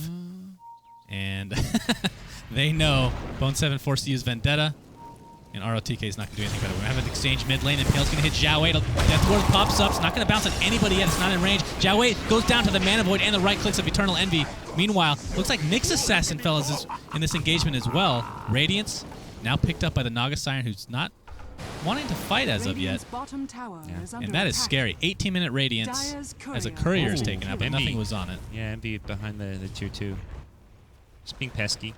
And they know Bone 7 forced to use Vendetta. And ROTK is not going to do anything better. We're going to have an exchange mid lane. Impale's going to hit Zhao 8. Death Ward pops up. It's not going to bounce on anybody yet. It's not in range. Zhao 8 goes down to the Mana Void and the right clicks of Eternal Envy. Meanwhile, looks like Nyx Assassin fell in this engagement as well. Radiance now picked up by the Naga Siren, who's not wanting to fight as of yet. And that is scary. 18-minute Radiance as a Courier is taken out, but nothing was on it. Yeah, Envy behind the tier 2. Just being pesky.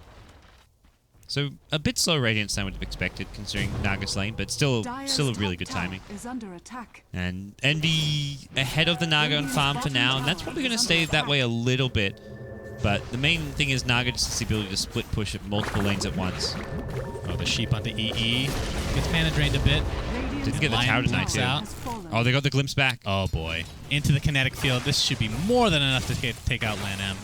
So a bit slow Radiance than I would have expected, considering Naga's lane, but still a really good timing. And Envy ahead of the Naga on farm for now, and that's probably going to stay that way a little bit. But the main thing is Naga just has the ability to split push at multiple lanes at once. Oh, the sheep onto EE. Gets mana drained a bit. Didn't get the tower tonight, too. Oh, they got the glimpse back. Oh, boy. Into the kinetic field. This should be more than enough to take out Lan M.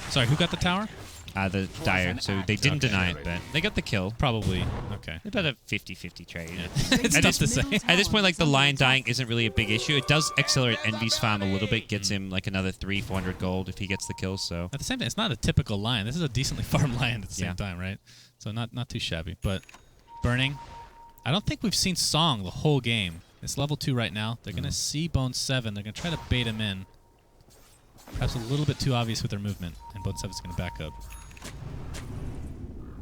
Sorry, who got the tower? The Dire, so they didn't deny it, but they got the kill. Probably. Okay. About a 50-50 trade. Yeah. It's tough to say. At this point, like, the Lion dying isn't really a big issue. It does accelerate Envy's farm a little bit, gets him, like, another 300-400 gold if he gets the kill, so... At the same time, it's not a typical Lion. This is a decently farmed Lion at the same time, right? So not too shabby, but... Burning. I don't think we've seen Song the whole game. It's level 2 right now. They're going to see Bone 7. They're going to try to bait him in. Perhaps a little bit too obvious with their movement, and Bone 7's going to back up.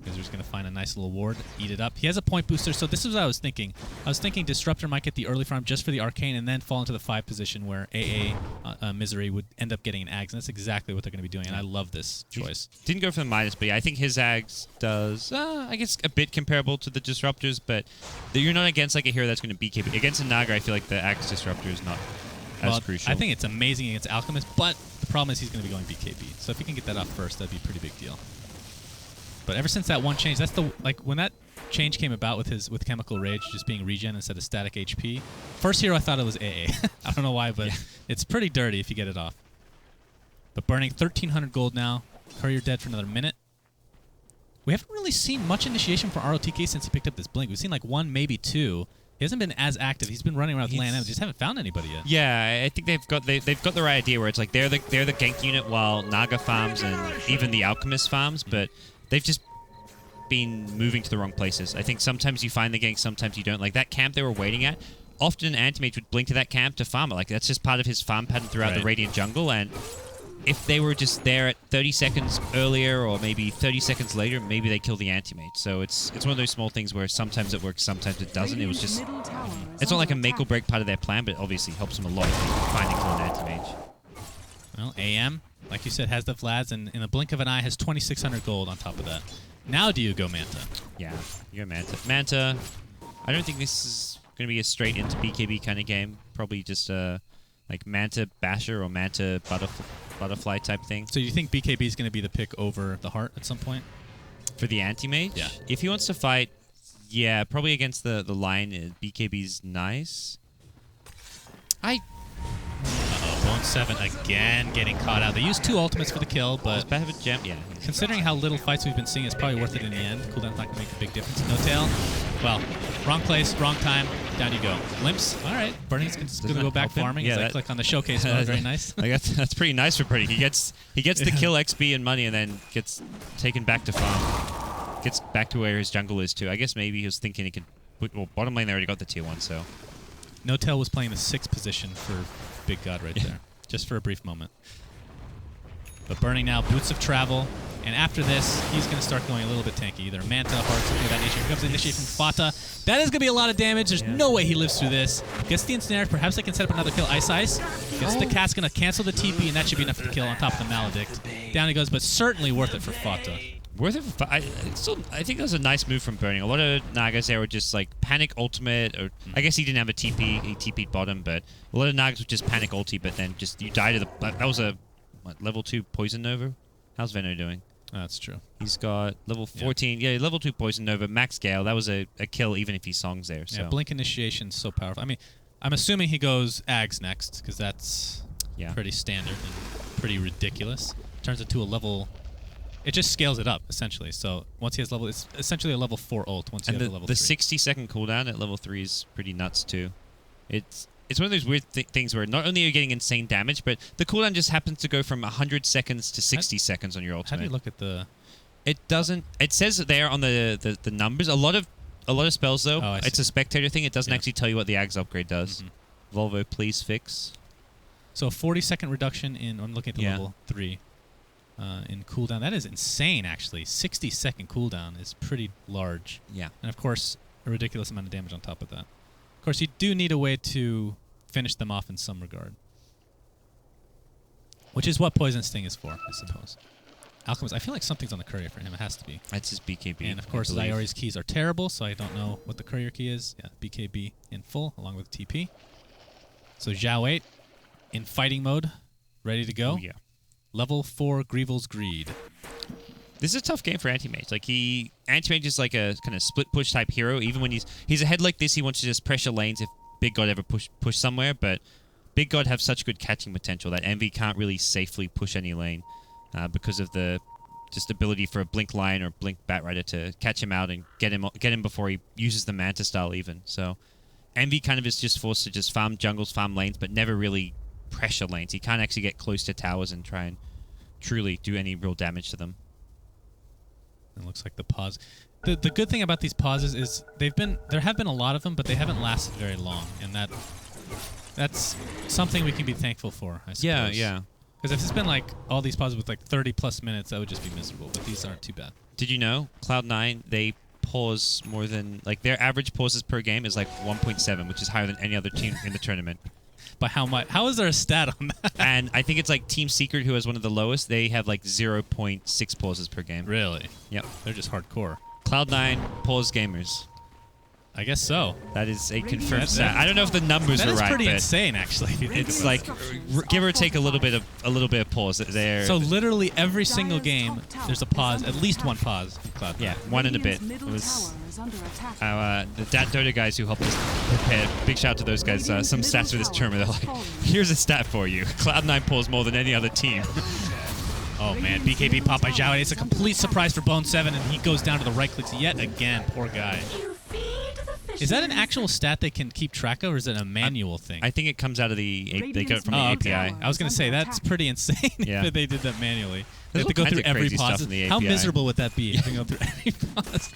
Wizard's going to find a nice little ward, eat it up. He has a point booster, so this is what I was thinking. I was thinking Disruptor might get the early farm just for the Arcane and then fall into the 5 position where AA Misery would end up getting an Ags, and that's exactly what they're going to be doing, and I love this choice. He didn't go for the Midas, but yeah, I think his Ags does, I guess, a bit comparable to the Disruptors, but you're not against like a hero that's going to be capable. Against a Naga, I feel like the Ags Disruptor is not as crucial. I think it's amazing against Alchemist, but the problem is he's going to be going BKB. So if he can get that off first, that'd be a pretty big deal. But ever since that one change, that's the when that change came about with Chemical Rage just being regen instead of static HP. First hero I thought it was AA. I don't know why, but it's pretty dirty if you get it off. But burning 1,300 gold now. Courier dead for another minute. We haven't really seen much initiation for ROTK since he picked up this blink. We've seen like one, maybe two. He hasn't been as active. He's been running around with land. Just haven't found anybody yet. Yeah, I think they've got the right idea where it's like they're the gank unit while Naga farms and even the Alchemist farms, but they've just been moving to the wrong places. I think sometimes you find the gank, sometimes you don't. Like that camp they were waiting at, often an Antimage would blink to that camp to farm it. Like that's just part of his farm pattern throughout the Radiant jungle, and if they were just there at 30 seconds earlier or maybe 30 seconds later, maybe they kill the Antimage. So it's one of those small things where sometimes it works, sometimes it doesn't. It was just... It's not like a make or break part of their plan, but it obviously helps them a lot if they can find and kill an Antimage. Well, AM, like you said, has the Vlads, and in a blink of an eye has 2,600 gold on top of that. Now do you go Manta? Yeah, you go Manta. Manta, I don't think this is going to be a straight into BKB kind of game. Probably just like Manta Basher or Manta Butterfly type thing. So you think BKB is going to be the pick over the Heart at some point? For the Anti-Mage? Yeah. If he wants to fight, yeah, probably against the line, BKB's nice. Bone 7 again getting caught out. They used 2 ultimates for the kill, but have a gem, yeah. Considering how little fights we've been seeing, it's probably worth it in the end. Cooldown's not going to make a big difference. No tail. Well, wrong place, wrong time. Down you go. Limps. All right. Burning's going to go back farming as I click on the showcase mode. Very nice. Like that's pretty nice for Burning. He gets the kill XP and money and then gets taken back to farm. Gets back to where his jungle is too. I guess maybe he was thinking he could... Well, bottom lane they already got the tier 1, so... No tail was playing the 6th position for Big God right there. Just for a brief moment. But Burning now, Boots of Travel. And after this, he's going to start going a little bit tanky. Either Manta, Heart, something of that nature. Here comes the initiate from Fata. That is going to be a lot of damage. There's no way he lives through this. Gets the ensnare. Perhaps they can set up another kill. Ice. Gets the cast. Going to cancel the TP, and that should be enough for the kill on top of the Maledict. Down he goes, but certainly worth it for Fata. Worth it for... I think that was a nice move from Burning. A lot of Nagas there were just like panic ultimate, or I guess he didn't have a TP. He TP'd bottom, but a lot of Nagas would just panic ulti, but then just you die to the... That was a level 2 Poison Nova. How's Venno doing? That's true. He's got level 14. Yeah, level 2 Poison Nova, max Gale. That was a kill even if he songs there. So. Yeah, Blink Initiation's so powerful. I mean, I'm assuming he goes Ags next, because that's pretty standard and pretty ridiculous. Turns it to a level... It just scales it up, essentially. So once he has level... It's essentially a level 4 ult once you have a level 3. The 60-second cooldown at level 3 is pretty nuts, too. It's one of those weird things where not only are you getting insane damage, but the cooldown just happens to go from 100 seconds to 60 seconds on your ultimate. How do you look at the... It doesn't... It says there on the numbers. A lot of spells, though, it's a spectator thing. It doesn't actually tell you what the Ags upgrade does. Volvo, please fix. So 40-second reduction in... I'm looking at the level 3. In cooldown. That is insane, actually. 60-second cooldown is pretty large. Yeah. And, of course, a ridiculous amount of damage on top of that. Of course, you do need a way to finish them off in some regard. Which is what Poison Sting is for, I suppose. Alchemist, I feel like something's on the courier for him. It has to be. That's his BKB. And, of course, Zyori's keys are terrible, so I don't know what the courier key is. Yeah, BKB in full, along with TP. So Zhao 8 in fighting mode, ready to go. Oh, yeah. Level 4 Greevil's Greed. This is a tough game for Anti-Mage. Like Anti-Mage is like a kind of split push type hero. Even when he's ahead like this, he wants to just pressure lanes if Big God ever push somewhere. But Big God have such good catching potential that Envy can't really safely push any lane because of the just ability for a Blink Lion or Blink Batrider to catch him out and get him before he uses the Manta style even. So Envy kind of is just forced to just farm jungles, farm lanes, but never really pressure lanes. He can't actually get close to towers and try and truly do any real damage to them. It looks like the pause. The good thing about these pauses is there have been a lot of them, but they haven't lasted very long, and that's something we can be thankful for, I suppose. Yeah. Because if it's been like all these pauses with like 30+ minutes, that would just be miserable. But these aren't too bad. Did you know Cloud9 they pause more than like their average pauses per game is like 1.7, which is higher than any other team in the tournament. But how much? How is there a stat on that? And I think it's like Team Secret, who has one of the lowest. They have like 0.6 pauses per game. Really? Yep. They're just hardcore. Cloud9 pause gamers. I guess so. That is a confirmed stat. I don't know if the numbers That are is right, pretty but insane, actually. it's like give or take a little bit of pause there. So literally every single game, there's a pause, at least one pause in Cloud9. Yeah, one and a bit. It was the Dota guys who helped us prepare. Big shout out to those guys. Some stats for this tournament. They're like, here's a stat for you. Cloud9 pulls more than any other team. Oh man, BKB popped by Zhao. It's a complete surprise for Bone7, and he goes down to the right clicks yet again. Poor guy. Is that an actual stat they can keep track of, or is it a manual thing? I think it comes out of they got it from the API. I was going to say, that's pretty insane that they did that manually. They have to go through every pause. How miserable would that be, having to go through every pause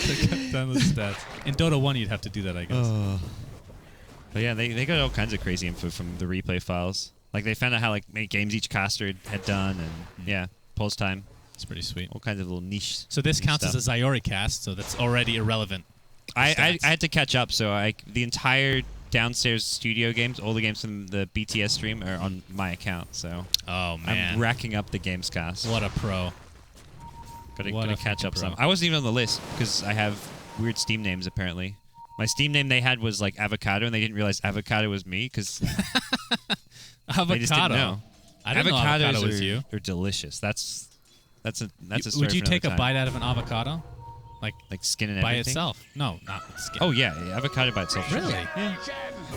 to cut down those stats? In Dota 1, you'd have to do that, I guess. But yeah, they got all kinds of crazy info from the replay files. Like, they found out how many games each caster had done, and yeah, pause time. It's pretty sweet. All kinds of little niche. So this counts as a Zyori cast, so that's already irrelevant. I had to catch up, so the entire downstairs studio games, all the games from the BTS stream are on my account. So man, I'm racking up the games cast. What a pro! Gotta catch up some. I wasn't even on the list because I have weird Steam names apparently. My Steam name they had was like Avocado, and they didn't realize Avocado was me because Avocado. They just didn't know. I didn't know avocado was you. They're delicious. That's a story. Would you for take a another time. bite out of an avocado? Like skin and by everything? itself? No, not skin. Oh yeah, avocado by itself. Really? Yeah.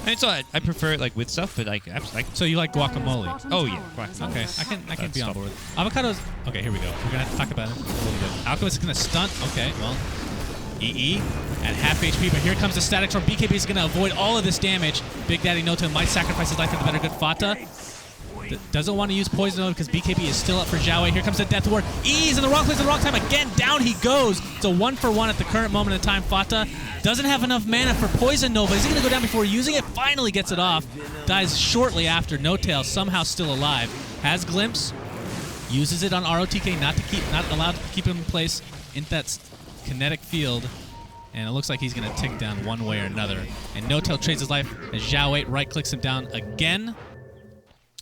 And so I prefer it like with stuff, but like So you like guacamole? oh yeah. Okay, I can be on board. Avocados. Okay, here we go. We're gonna have to talk about it a little bit. Alchemist is gonna stunt. Okay, well, EE at half HP, but here comes the static storm. BKB is gonna avoid all of this damage. Big Daddy Nota might sacrifice his life for the better good. Fata doesn't want to use Poison Node because BKB is still up for Zhao. Here comes the Death Ward. E's in the wrong place at the wrong time. Again, down he goes. It's a 1-for-1 at the current moment in time. Fata doesn't have enough mana for Poison Nova. Is he going to go down before using it? Finally gets it off. Dies shortly after. No Tail somehow still alive. Has Glimpse. Uses it on ROTK, not allowed to keep him in place in that kinetic field. And it looks like he's going to tick down one way or another. And No Tail trades his life as Zhao 8 right-clicks him down again.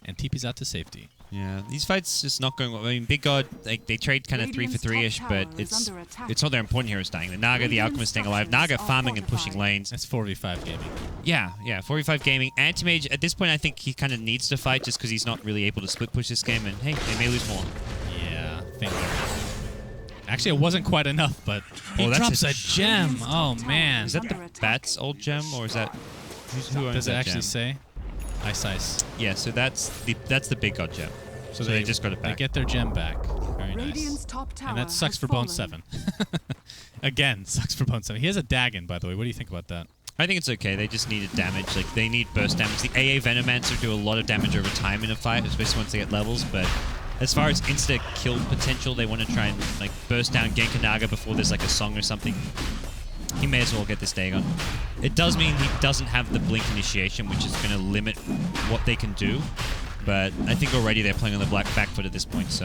And TP's out to safety. Yeah, these fights just not going well. I mean, Big God, like they trade kind of 3 for 3-ish, but it's not their important heroes dying. The Naga, the Alchemist staying alive. Naga farming and pushing lanes. That's 4v5 gaming. Yeah, 4v5 gaming. Anti-Mage, at this point, I think he kind of needs to fight just because he's not really able to split push this game. And hey, they may lose more. Yeah, finger. Actually, it wasn't quite enough, but he drops a gem. Oh man, is that the Bat's old gem, or is that who owns Does it that actually gem? say? Ice. Yeah, so that's the Big God gem. So they just got it back. They get their gem back. Very nice. And that sucks for Bone7. Again, sucks for Bone7. He has a Dagon, by the way. What do you think about that? I think it's okay. They just needed damage. Like they need burst damage. The AA Venomancer do a lot of damage over time in a fight, especially once they get levels. But as far as insta kill potential, they want to try and like burst down Genkanaga before there's like a song or something. He may as well get this Dagon. It does mean he doesn't have the Blink initiation, which is going to limit what they can do. But I think already they're playing on the back foot at this point, so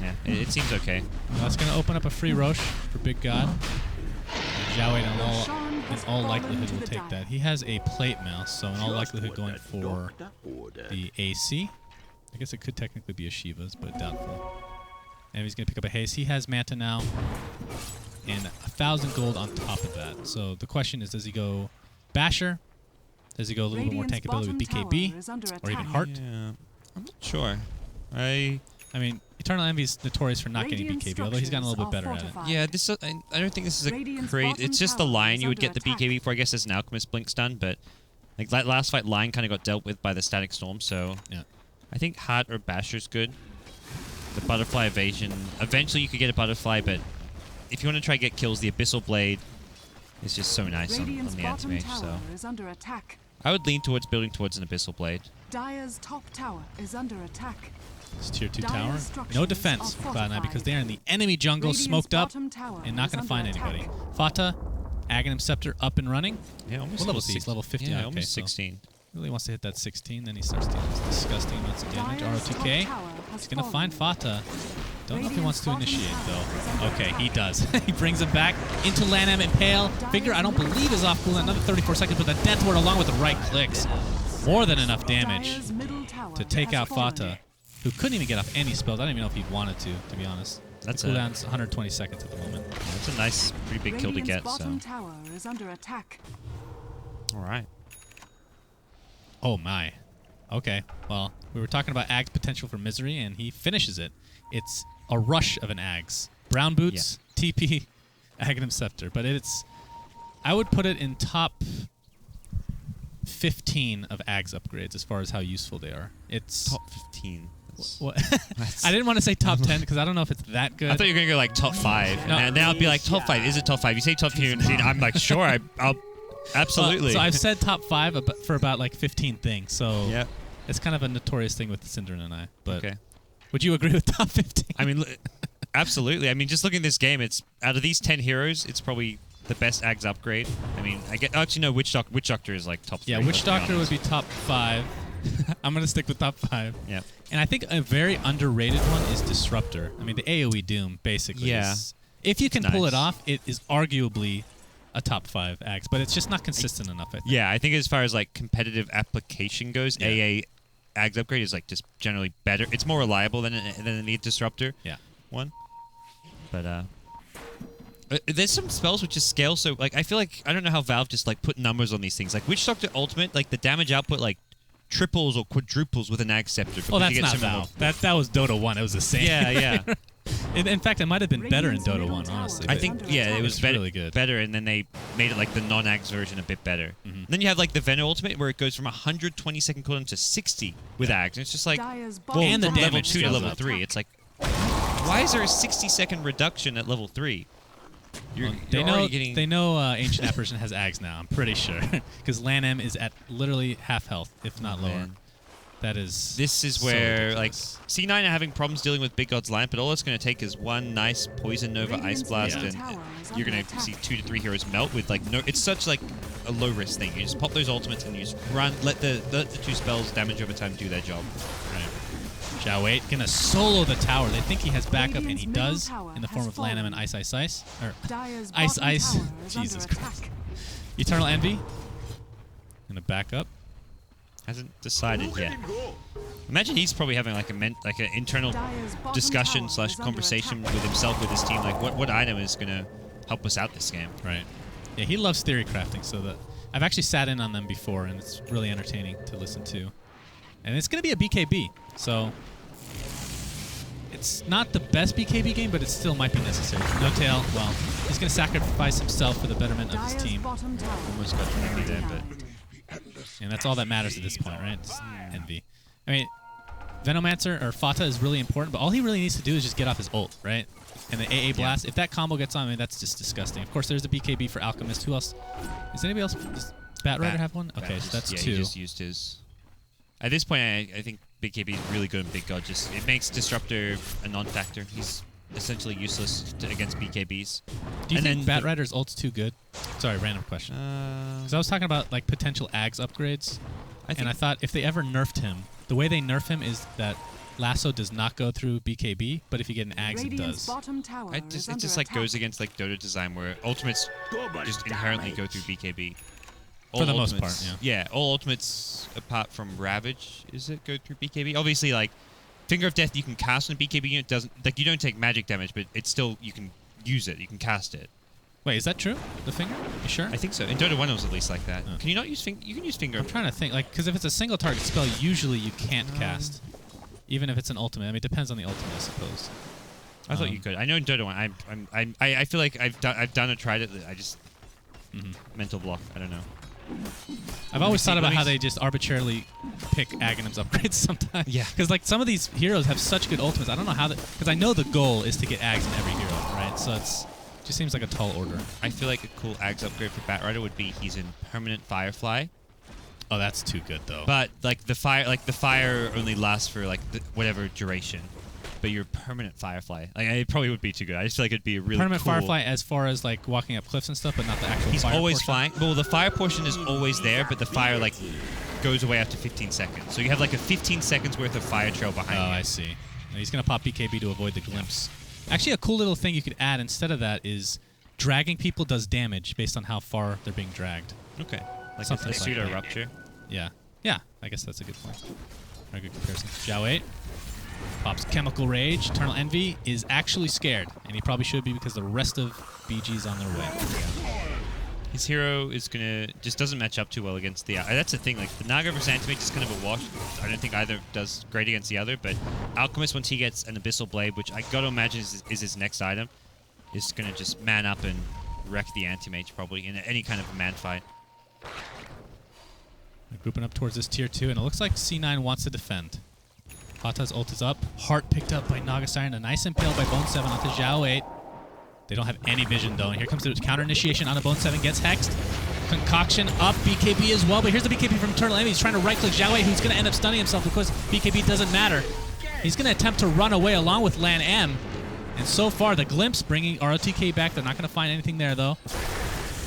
yeah, it seems okay. Well, that's going to open up a free Roche for Big God. Zhao in all likelihood will take that. He has a plate mouse, so in all likelihood going for the AC. I guess it could technically be a Shiva's, but doubtful. And he's going to pick up a Haze. He has Manta now. And 1,000 gold on top of that. So the question is, does he go Basher? Does he go a little bit more tankability with BKB? Or even Heart? Yeah, I'm not sure. I mean, Eternal Envy is notorious for not getting BKB, although he's gotten a little bit better at it. Yeah, I don't think this is a great... It's just the Lion you would get the BKB for, I guess, as an Alchemist Blink stun, but like that last fight, Lion kind of got dealt with by the Static Storm, so yeah. I think Heart or Basher's good. The Butterfly Evasion... Eventually you could get a Butterfly, but if you want to try to get kills, the Abyssal Blade is just so nice on the anti-mage, so I would lean towards building towards an Abyssal Blade. Dire's top tower is under attack. It's tier 2 tower. No defense for Cloud9 because they are in the enemy jungle, smoked up, and not going to find anybody. Fata, Aghanim Scepter up and running. Yeah, almost. What level is he? He's level 50. Yeah, okay, almost 16. So really wants to hit that 16, then he starts dealing these disgusting amounts of damage. ROTK. He's going to find Fata. Don't know if he wants to initiate, though. Okay, he does. He brings him back into Lanham Impale. Figure, I don't believe, is off cooldown. Another 34 seconds, but the Death Ward along with the right clicks. More than enough damage to take out Fata, who couldn't even get off any spells. I don't even know if he wanted to be honest. That's the cooldown's 120 seconds at the moment. That's a nice, pretty big kill to get. So. Bottom tower is under attack. All right. Oh my. Okay. Well, we were talking about Ag's potential for misery, and he finishes it. It's a rush of an Ags. Brown boots, TP, Aghanim Scepter. But it's... I would put it in top 15 of Ags upgrades as far as how useful they are. It's... Top 15. What? I didn't want to say top 10 because I don't know if it's that good. I thought you were going to go like top 5. No. And then I'll be like, top 5. Is it top 5? You say top 15. I'm like, sure. I'll absolutely. So I've said top 5 for about like 15 things. So yeah. It's kind of a notorious thing with Synderen and I. But okay. Would you agree with top 15? I mean, absolutely. I mean, just looking at this game, it's out of these 10 heroes, it's probably the best Ags upgrade. I mean, actually no, Witch Doctor is like top 3. Yeah, Witch Doctor would be top 5. I'm going to stick with top 5. Yeah. And I think a very underrated one is Disruptor. I mean, the AoE Doom, basically. Yeah. If you can pull it off, it is arguably a top 5 Ags, but it's just not consistent enough, I think. Yeah, I think as far as like competitive application goes, AA Ags upgrade is like just generally better. It's more reliable than the Disruptor one. But there's some spells which just scale so like I feel like I don't know how Valve just like put numbers on these things. Like Witch Doctor Ultimate, like the damage output like triples or quadruples with an Ag Scepter. Oh, that's not Valve. That was Dota 1. It was the same. Yeah, yeah. In fact, it might have been better in Dota 1, honestly. I think, it was really good. Better, and then they made it like the non-Ags version a bit better. Then you have like the Venom Ultimate, where it goes from 120-second cooldown to 60 with Ags. And it's just like, and the from level damage 2 to goes level up. 3. It's like, why is there a 60-second reduction at level 3? They know Ancient Apparition has Ags now, I'm pretty sure. Because LAN-M is at literally half health, if not lower. Man. This is where like C9 are having problems dealing with Big God's Lamp, but all it's going to take is one nice Poison Nova Ice Blast, and you're going to see 2 to 3 heroes melt with like no. It's such like a low risk thing. You just pop those ultimates and you just run. Let the 2 spells damage over time do their job. Right. Shall wait. Gonna solo the tower. They think he has backup, and he does in the form of LAN-M and Ice. Or Ice. Jesus Christ. Eternal Envy. Gonna back up. Hasn't decided yet. Imagine he's probably having like an internal discussion / conversation with himself, with his team, like what item is gonna help us out this game. Right. Yeah, he loves theory crafting, so that I've actually sat in on them before, and it's really entertaining to listen to. And it's gonna be a BKB, so it's not the best BKB game, but it still might be necessary. No tail. Well, he's gonna sacrifice himself for the betterment of his team. Almost got the envy there, but. And that's all that matters at this point, right? It's envy. I mean, Venomancer or Fata is really important, but all he really needs to do is just get off his ult, right? And the AA Blast. If that combo gets on, I mean, that's just disgusting. Of course, there's a BKB for Alchemist. Who else? Does anybody else? Does Batrider have one? Okay, so that's 2. He just used his. At this point, I think BKB is really good in Big God. Just it makes Disruptor a non-factor. He's essentially useless against BKBs. Do you think Batrider's ult's too good? Sorry, random question. Because I was talking about like potential Ags upgrades, and I thought if they ever nerfed him, the way they nerf him is that Lasso does not go through BKB, but if you get an Ags, it does. It just like goes against like Dota design, where ultimates just inherently go through BKB. For the most part, yeah. Yeah, all ultimates apart from Ravage, go through BKB. Obviously, like Finger of Death, you can cast on a BKB unit. Doesn't like you don't take magic damage, but it's still you can use it. You can cast it. Wait, is that true? The finger? You sure? I think so. In Dota 1, it was at least like that. Oh. Can you not use finger? You can use finger. I'm trying to think, like, because if it's a single target spell, usually you can't cast, even if it's an ultimate. I mean, it depends on the ultimate, I suppose. I thought you could. I know in Dota 1, I feel like I've done and tried it. I just mental block. I don't know. I've always thought about how they just arbitrarily pick Aghanim's upgrades sometimes. Yeah. Because like some of these heroes have such good ultimates. I don't know how that. Because I know the goal is to get Ags in every hero, right? So it's just seems like a tall order. I feel like a cool Ags upgrade for Batrider would be he's in permanent Firefly. Oh, that's too good though. But like the fire only lasts for like whatever duration. But you're permanent Firefly. Like it probably would be too good. I just feel like it'd be a really permanent cool Firefly as far as like walking up cliffs and stuff, but not the actual. He's fire always portion. flying. Well, the fire portion is always there, but the fire like goes away after 15 seconds. So you have like a 15 seconds worth of fire trail behind you. Oh, I see. And he's gonna pop BKB to avoid the glimpse. Actually, a cool little thing you could add instead of that is dragging people does damage based on how far they're being dragged. Okay. Like something a like pseudo that. rupture. Yeah. Yeah. I guess that's a good point. Very good comparison. Zhao 8. Pops Chemical Rage. Eternal Envy is actually scared, and he probably should be because the rest of BG's on their way. His hero is just doesn't match up too well against the. That's the thing. Like the Naga versus Antimate is kind of a wash. I don't think either does great against the other. But Alchemist, once he gets an Abyssal Blade, which I got to imagine is his next item, is going to just man up and wreck the Anti-Mage probably in any kind of a man fight. They're grouping up towards this tier 2, and it looks like C9 wants to defend. Fata's ult is up. Heart picked up by Naga Siren. A nice impale by Bone 7 onto Zhao 8. They don't have any vision, though. And here comes the counter initiation on a Bone 7. Gets hexed. Concoction up. BKB as well. But here's the BKB from Eternal Envy. He's trying to right-click Zhao 8, who's going to end up stunning himself because BKB doesn't matter. He's going to attempt to run away along with Lan M. And so far, the Glimpse bringing ROTK back. They're not going to find anything there, though.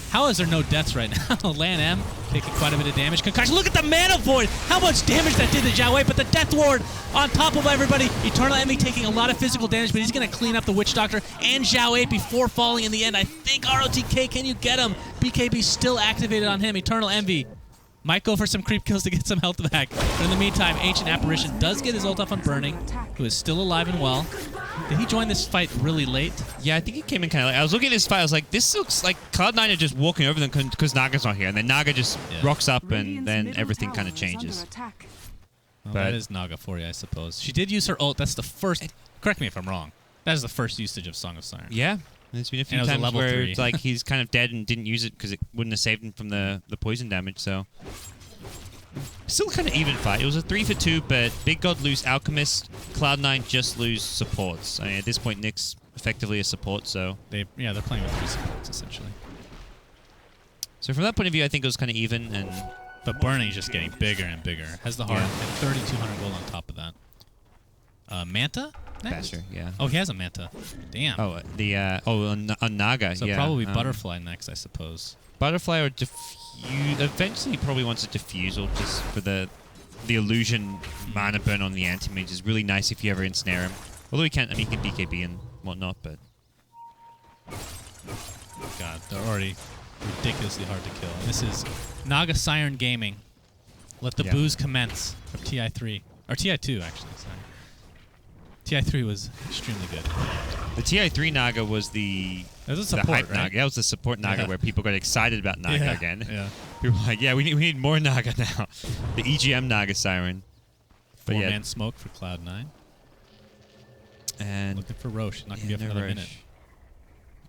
How is there no deaths right now? Lan M taking quite a bit of damage. Concoction, look at the Mana Void! How much damage that did to Zhao Wei, but the Death Ward on top of everybody. Eternal Envy taking a lot of physical damage, but he's going to clean up the Witch Doctor and Zhao Wei before falling in the end. I think ROTK, can you get him? BKB still activated on him. Eternal Envy might go for some creep kills to get some health back. But in the meantime, Ancient Apparition does get his ult off on Burning, who is still alive and well. Did he join this fight really late? Yeah, I think he came in kind of late. I was looking at this fight, I was like, this looks like Cloud9 are just walking over them because Naga's not here. And then Naga just rocks up, and then everything kind of changes. Well, that is Naga for you, I suppose. She did use her ult. That's the first... Correct me if I'm wrong. That is the first usage of Song of Siren. Yeah. There's been a few times where it's like he's kind of dead and didn't use it because it wouldn't have saved him from the poison damage, so... Still kind of even fight. It was a 3-for-2, but Big God lose Alchemist, Cloud9 just lose supports. I mean, at this point, Nick's effectively a support, so... They're playing with 3 supports, essentially. So from that point of view, I think it was kind of even, and... But Burning's just getting bigger and bigger. Has the heart and 3,200 gold on top of that. Manta? Next? Basher, yeah. Oh, he has a Manta. Damn. Oh, on Naga, so yeah. probably Butterfly next, I suppose. Butterfly or eventually he probably wants a Diffusal just for the illusion mana burn on the Anti-Mage is really nice if you ever ensnare him. Although he can't, I mean, he can BKB and whatnot, but... God, they're already ridiculously hard to kill. And this is Naga Siren Gaming. Let the booze commence from TI3. Or TI2, actually. Sorry. TI3 was extremely good. The TI3 Naga was the support, hype right? Naga. That was the support Naga where people got excited about Naga again. Yeah. People were like, yeah, we need more Naga now. The EGM Naga Siren. But 4-man smoke for Cloud9. And looking for Roche. Not going to be up for another minute.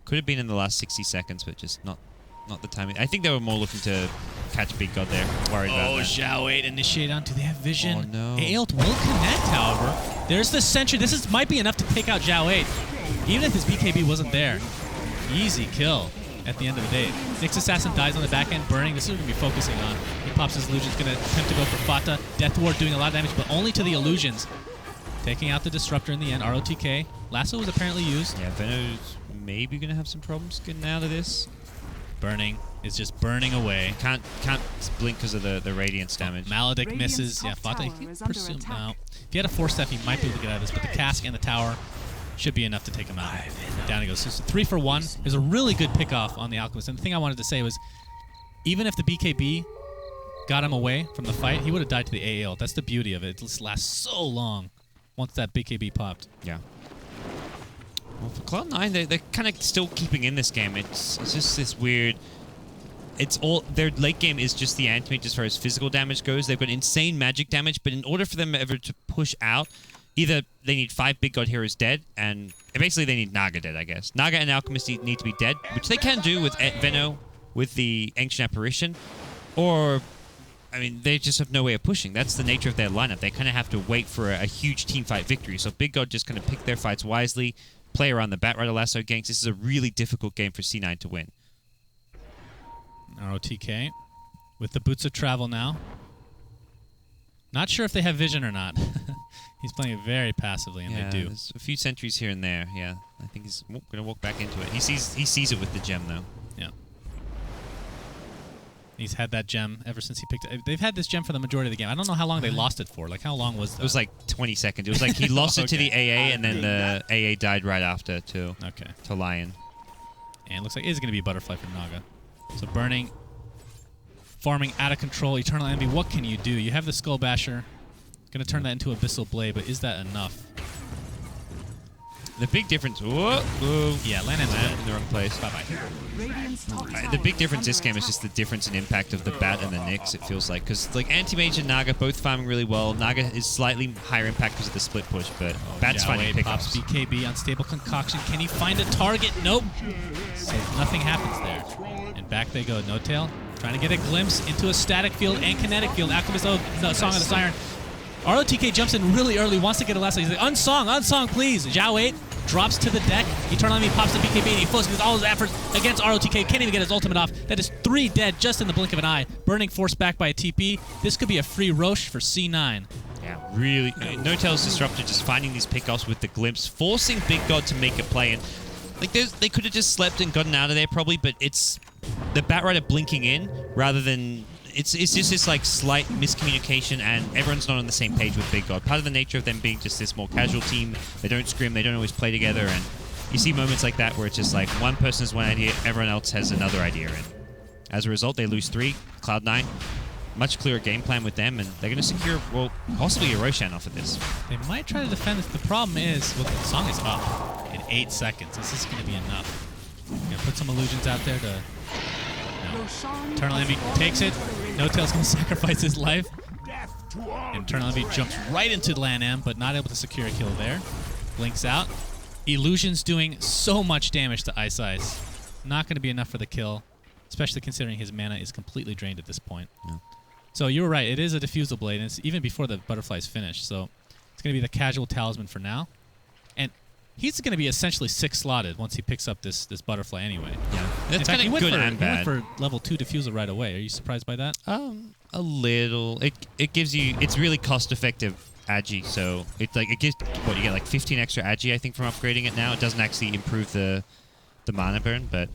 Could have been in the last 60 seconds, but just not the timing. I think they were more looking to catch Big God there. Worried about that. Oh, Zhao 8 initiate onto. They have vision. Oh, no. Aelt will connect, however. There's the Sentry. This might be enough to take out Zhao 8. Even if his BKB wasn't there. Easy kill at the end of the day. Nyx Assassin dies on the back end. Burning. This is what we're going to be focusing on. He pops his illusions. Going to attempt to go for Fata. Death Ward doing a lot of damage, but only to the illusions. Taking out the Disruptor in the end. ROTK. Lasso was apparently used. Yeah, Veno's maybe going to have some problems getting out of this. Burning is just burning away. Can't blink because of the Radiance damage. Maledict misses. Yeah, Fata, he can pursue him now. If he had a 4-step, he might be able to get out of this, but the Cask and the Tower should be enough to take him out. Down he goes. So 3 for 1. There's a really good pick-off on the Alchemist. And the thing I wanted to say was, even if the BKB got him away from the fight, he would have died to the AL. That's the beauty of it. It just lasts so long once that BKB popped. Yeah. Well, for Cloud9, they're kind of still keeping in this game. It's just this weird... It's all their late game is just the Anti-Mage as far as physical damage goes. They've got insane magic damage, but in order for them ever to push out, either they need 5 Big God heroes dead, and basically they need Naga dead, I guess. Naga and Alchemist need to be dead, which they can do with Veno, with the Ancient Apparition, or, I mean, they just have no way of pushing. That's the nature of their lineup. They kind of have to wait for a huge team fight victory. So Big God just kind of pick their fights wisely, play around the Batrider Lasso ganks. This is a really difficult game for C9 to win. ROTK with the Boots of Travel now. Not sure if they have vision or not. He's playing it very passively, and they do. There's a few sentries here and there. Yeah, I think he's going to walk back into it. He sees it with the gem, though. Yeah. He's had that gem ever since he picked it. They've had this gem for the majority of the game. I don't know how long they lost it for. Like, how long was that? It was like 20 seconds. It was like he lost it to the AA, and then the AA died right after to Lion. And it looks like it is going to be a Butterfly for Naga. So Burning, farming out of control. Eternal Envy, what can you do? You have the Skull Basher. Gonna turn that into Abyssal Blade, but is that enough? The big difference. Whoa. Yeah, Lanam's dead. In the wrong place. Bye-bye. Radiant's top The tower big is difference this under game is just the difference in impact of the Bat and the Nyx, it feels like. Because, like, Anti-Mage and Naga both farming really well. Naga is slightly higher impact because of the split push, but Bat's finding pickups. Pops BKB, Unstable Concoction. Can he find a target? Nope. So nothing happens there. And back they go. No Tail trying to get a glimpse into a static field and kinetic field. Alchemist, oh, the Song of the Siren. ROTK jumps in really early, wants to get a last. He's like, unsong, please. Zhao 8 drops to the deck. Eternal Enemy pops the BKB and he focuses all his efforts against ROTK. Can't even get his ultimate off. That is 3 dead just in the blink of an eye. Burning force back by a TP. This could be a free Roche for C9. Yeah, really. No Tail's Disruptor just finding these pickoffs with the glimpse, forcing Big God to make a play. And like they could have just slept and gotten out of there probably, but it's the Batrider blinking in rather than. It's just this like slight miscommunication and everyone's not on the same page with Big God. Part of the nature of them being just this more casual team, they don't scrim, they don't always play together, and you see moments like that where it's just like one person has one idea, everyone else has another idea, and as a result they lose 3. Cloud9, much clearer game plan with them, and they're going to secure, well, possibly a Roshan off of this. They might try to defend this. The problem is, well, the song is up in 8 seconds. This is going to be enough. Gonna put some illusions out there to... No. Eternal Enemy takes it. No Tail's going to sacrifice his life. And Eternal Enemy jumps right into Lanam, but not able to secure a kill there. Blinks out. Illusion's doing so much damage to Ice. Not going to be enough for the kill, especially considering his mana is completely drained at this point. Yeah. So you were right. It is a Diffusal Blade, and it's even before the butterfly's finished. So it's going to be the casual talisman for now. And he's going to be essentially 6-slotted once he picks up this butterfly anyway. Yeah, that's kind of good and bad. He went for level 2 Diffusal right away. Are you surprised by that? A little. It gives you. It's really cost-effective agi. So it's like it gives what you get like 15 extra agi I think from upgrading it now. It doesn't actually improve the mana burn, but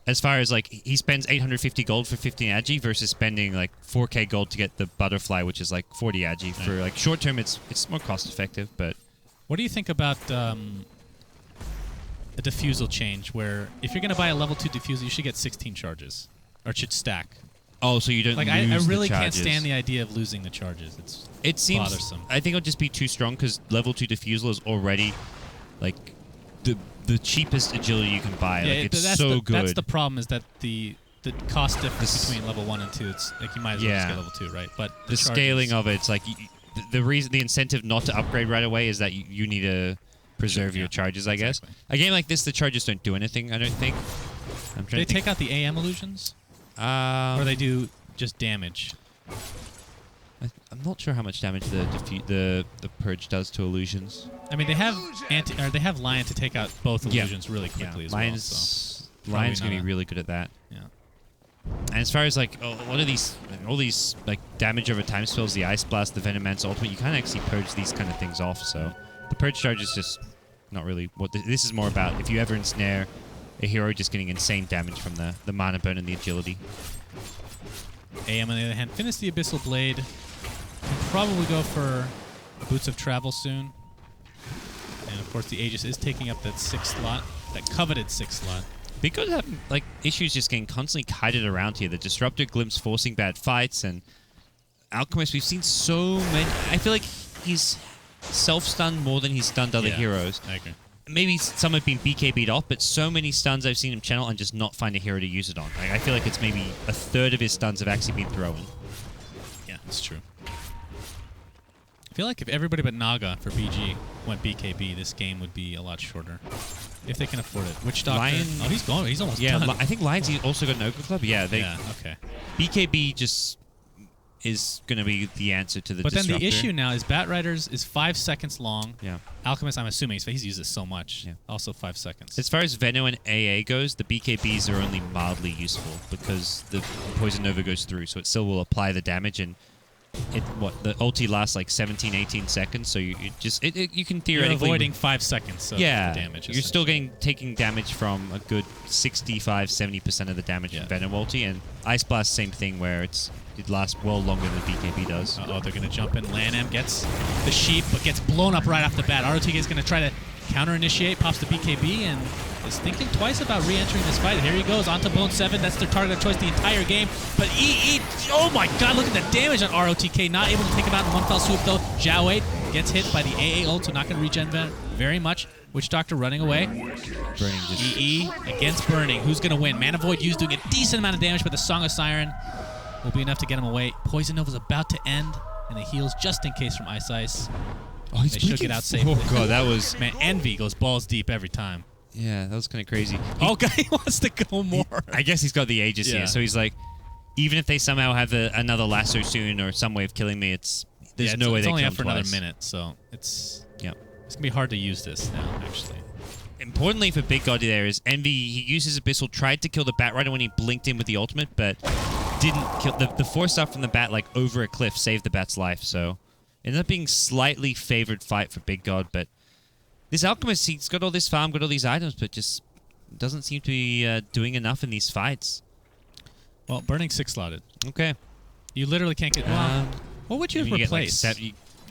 as far as like he spends 850 gold for 15 agi versus spending like 4k gold to get the butterfly, which is like 40 agi. For like short term, it's more cost-effective, but. What do you think about a Diffusal change where if you're going to buy a level 2 Diffusal, you should get 16 charges? Or it should stack? Oh, so you don't like lose I really the can't charges. stand the idea of losing the charges. It seems bothersome. I think it'll just be too strong because level 2 Diffusal is already like the cheapest agility you can buy. Yeah, like, it's that's so the, good. That's the problem is that the cost difference between level 1 and 2, it's like you might as well just get level 2, right? But the scaling of it's like the incentive not to upgrade right away is that you need to preserve your charges, I guess. A game like this, the charges don't do anything, I don't think. They take out the AM illusions? Or they do just damage? I'm not sure how much damage the purge does to illusions. I mean, they have Lion to take out both illusions really quickly as well. So Lion's going to be really good at that. Yeah. And as far as like all these like damage over time spells, the Ice Blast, the Venomance ultimate, you can't actually purge these kind of things off. So the purge charge is just not really what this is more about. If you ever ensnare a hero, just getting insane damage from the mana burn and the agility. AM on the other hand, finish the Abyssal Blade. And probably go for Boots of Travel soon. And of course, the Aegis is taking up that 6th slot, that coveted 6th slot. Because having like issues just getting constantly kited around here. The Disruptor Glimpse forcing bad fights, and Alchemist, we've seen so many. I feel like he's self-stunned more than he's stunned other heroes. I agree. Maybe some have been BKB'd off, but so many stuns I've seen him channel and just not find a hero to use it on. Like, I feel like it's maybe a third of his stuns have actually been thrown. Yeah, that's true. I feel like if everybody but Naga for BG went BKB, this game would be a lot shorter. If they can afford it. Witch Doctor. Lion, oh, he's going. He's almost done. I think Lion's also got an Ogre Club. Yeah, okay. BKB just is going to be the answer to the Disruptor. Then the issue now is Batriders is 5 seconds long. Yeah. Alchemist, I'm assuming, he's used this so much. Yeah. Also 5 seconds. As far as Veno and AA goes, the BKBs are only mildly useful because the Poison Nova goes through, so it still will apply the damage, and the ulti lasts like 17, 18 seconds, so you can theoretically... You're avoiding 5 seconds of the damage. You're still taking damage from a good 65, 70% of the damage from Venom ulti, and Ice Blast, same thing, where it lasts well longer than BKB does. Uh-oh, they're going to jump in. Lanam gets the sheep, but gets blown up right off the bat. ROTK is going to try to counter-initiate, pops the BKB, and is thinking twice about re-entering this fight. Here he goes, onto Bone 7. That's their target of choice the entire game. But oh my god, look at the damage on ROTK. Not able to take him out in one fell swoop, though. Zhao Wei gets hit by the AA ult, so not going to regen very much. Witch Doctor running away. Burning just... EE against Burning. Who's going to win? Mana Void used doing a decent amount of damage, but the Song of Siren will be enough to get him away. Poison Nova's about to end, and the heals just in case from Ice. Oh, he's they shook it out safely. Oh, God, that was... Man, Envy goes balls deep every time. Yeah, that was kind of crazy. He wants to go more. I guess he's got the Aegis here, so he's like, even if they somehow have another lasso soon or some way of killing me, there's no way they It's only can kill up for him another twice. minute, so it's Yep. going to be hard to use this now, actually. Importantly for Big God there is Envy, he used his Abyssal, tried to kill the Bat Rider when he blinked in with the ultimate, but didn't kill... The force stuff from the Bat, like, over a cliff saved the Bat's life, so... Ended up being slightly favored fight for Big God, but this Alchemist, he's got all this farm, got all these items, but just doesn't seem to be doing enough in these fights. Well, Burning 6-slotted. Okay. You literally can't get... what would you replace?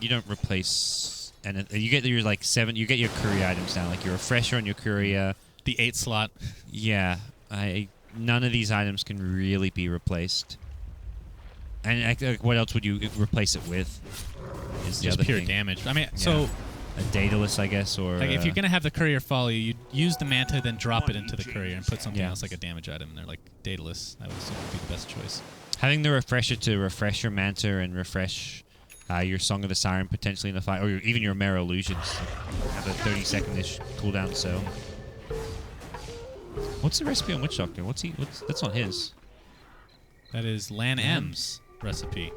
You don't replace... And you get your, like, 7... You get your courier items now, like your Refresher and your courier. The 8-slot. Yeah. None of these items can really be replaced. And what else would you replace it with? Is Just pure damage. I mean, so... A Daedalus, I guess, or... Like, if you're going to have the courier follow you, you'd use the Manta, then drop it into the courier and put something else like a damage item in there, like Daedalus. I would assume would be the best choice. Having the Refresher to refresh your Manta and refresh your Song of the Siren potentially in the fight, or even your Mirror Illusions. Have a 30-second-ish cooldown, so... What's the recipe on Witch Doctor? That's not his. That is Lan M's recipe.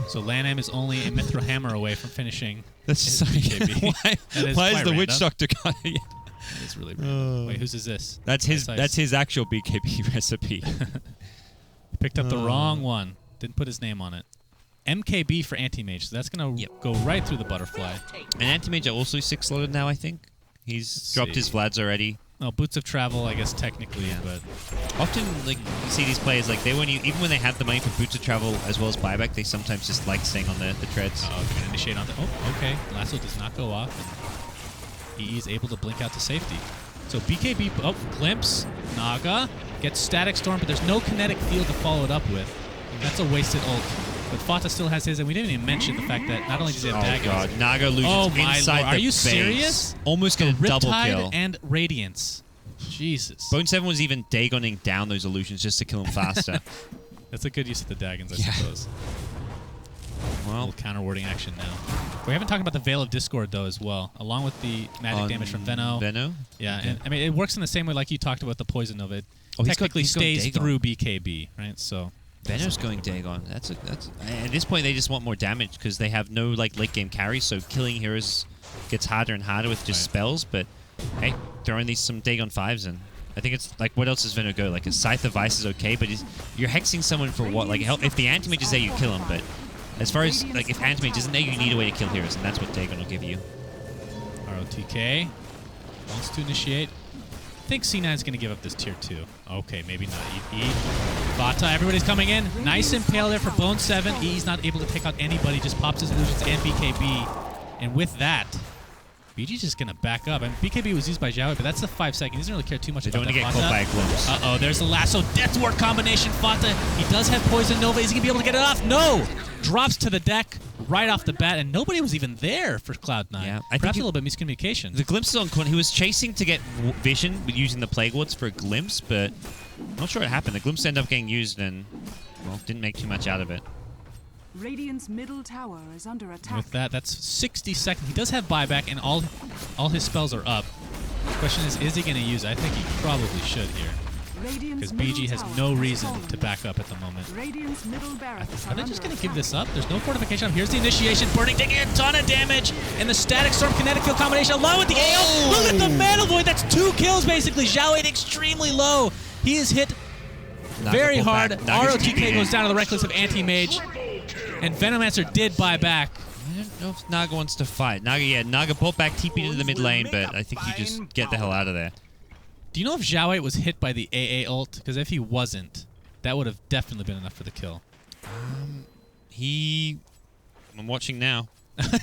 So Lan M is only a Mithril Hammer away from finishing. That's sorry. Why is the Witch Doctor guy? That is really random. Wait, whose is this? That's his actual BKB recipe. Picked up the wrong one. Didn't put his name on it. MKB for Anti-Mage. So that's going to go right through the butterfly. And Anti-Mage are also 6-slotted now, I think. He's dropped his Vlads already. Oh, Boots of Travel, I guess, technically, but... Often, like, you see these players, like, even when they have the money for Boots of Travel as well as buyback, they sometimes just like staying on the treads. Oh, they're going to initiate on the... Oh, okay. Lasso does not go off, and EE is able to blink out to safety. So BKB... Oh, Glimpse. Naga gets Static Storm, but there's no kinetic field to follow it up with. That's a wasted ult. But Fata still has his, and we didn't even mention the fact that not only does he have daggers... Oh, God. Naga loses inside the Are you base. serious? Almost going to double kill. And Radiance. Jesus. Bone 7 was even Dagoning down those illusions just to kill him faster. That's a good use of the Dagons, I suppose. Well, a little counter-warding action now. We haven't talked about the Veil of Discord, though, as well, along with the magic damage from Venno. Yeah, okay. And I mean, it works in the same way like you talked about the Poison Nova. It technically stays through BKB, right? So... Venno's going Dagon. That's at this point they just want more damage because they have no like late game carries, so killing heroes gets harder and harder with just spells. But hey, throwing some Dagon 5s in. I think it's like, what else does Venno go? Like a Scythe of Vice is okay, but you're hexing someone for what? Like if the Anti-Mage is there, you kill him. But as far as like if Anti-Mage isn't there, you need a way to kill heroes, and that's what Dagon will give you. ROTK wants to initiate. I think C9 is going to give up this tier 2. Okay, maybe not. EE. Vata, everybody's coming in. Nice impale there for Bone 7. EE's not able to take out anybody, just pops his illusions and BKB. And with that, BG's just going to back up. I mean, BKB was used by Zhao, but that's the 5 seconds. He doesn't really care too much about that. They don't want to get caught by a glimpse. Uh-oh, there's the lasso. Death Ward combination. Fata, he does have Poison Nova. Is he going to be able to get it off? No! Drops to the deck right off the bat, and nobody was even there for Cloud9. Yeah, Perhaps a little bit of miscommunication. The glimpse is on Corn. He was chasing to get vision with using the Plague Wards for a glimpse, but I'm not sure what happened. The glimpse ended up getting used and, well, didn't make too much out of it. Radiant's middle tower is under attack. With that, that's 60 seconds. He does have buyback, and all his spells are up. The question is he going to use it? I think he probably should here. Because BG has no reason to back up at the moment. Are they just going to give this up? There's no fortification. Here's the initiation. Burning taking a ton of damage. And the Static Storm Kinetic Field combination along with the AO. Look at the Mana Void. That's 2 kills basically. Zhao Wei extremely low. He is hit very hard. ROTK goes down to the Reckless of Anti-Mage. And Venomancer did buy back. I don't know if Naga wants to fight. Naga pulled back, TP'd into the mid lane, but I think you just get the hell out of there. Do you know if Zhao Wei was hit by the AA ult? Because if he wasn't, that would have definitely been enough for the kill. I'm watching now.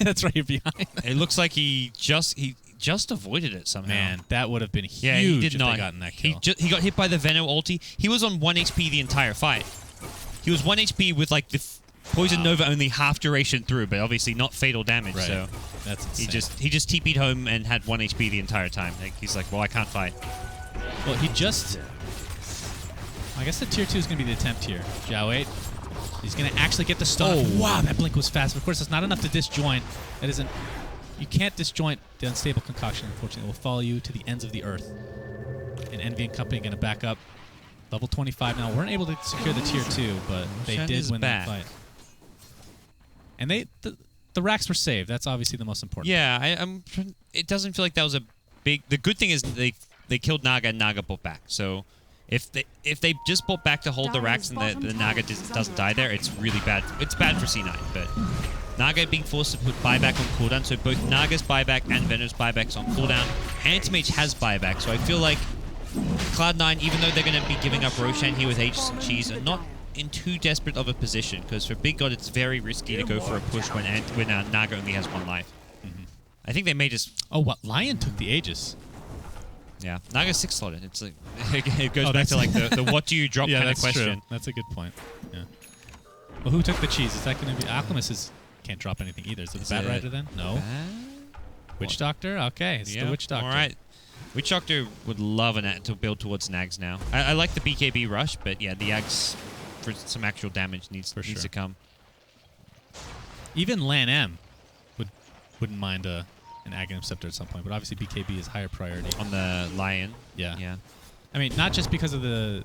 That's right, you're behind. It looks like he just avoided it somehow. Man, that would have been huge. Yeah, he did if not. They gotten that kill. He got hit by the Venno ulti. He was on 1 HP the entire fight. He was 1 HP with like the Poison Nova only half duration through, but obviously not fatal damage. Right. So That's insane. he just TP'd home and had 1 HP the entire time. Like, he's like, well, I can't fight. Well, he just... I guess the tier 2 is going to be the attempt here. Zhao 8. He's going to actually get the stun. Oh. Wow, that blink was fast. But of course, it's not enough to disjoint. That isn't... You can't disjoint the unstable concoction, unfortunately. It will follow you to the ends of the earth. And Envy and company going to back up. Level 25 now. Weren't able to secure the tier 2, but they Shen did is win back. that fight. And the racks were saved. That's obviously the most important. Yeah, it doesn't feel like that was a big... The good thing is they killed Naga and Naga bought back. So if they just bought back to hold the racks and the Naga doesn't die there, it's really bad. It's bad for C9, but Naga being forced to put buyback on cooldown, so both Naga's buyback and Venom's buybacks on cooldown. Anti-Mage has buyback, so I feel like Cloud9, even though they're going to be giving up Roshan here with Aegis and Cheese, are not in too desperate of a position, because for Big God, it's very risky to go for a push when Naga only has 1 life. I think they may just... Oh, what? Lion took the Aegis. Yeah, Naga's 6 slotted. It's like it goes back to like the what do you drop Yeah, kind of that's question. true. That's a good point. Yeah. Well, who took the cheese? Is that going to be... Alchemist can't drop anything either. Is it the Bat Rider then? No. Witch Doctor? Okay, it's the Witch Doctor. All right. Witch Doctor would love to build towards Nags now. I like the BKB rush, but yeah, the Ags for some actual damage needs to come. Even Lan M wouldn't mind an Aghanim Scepter at some point, but obviously BKB is higher priority. On the Lion. Yeah. Yeah. I mean, not just because of the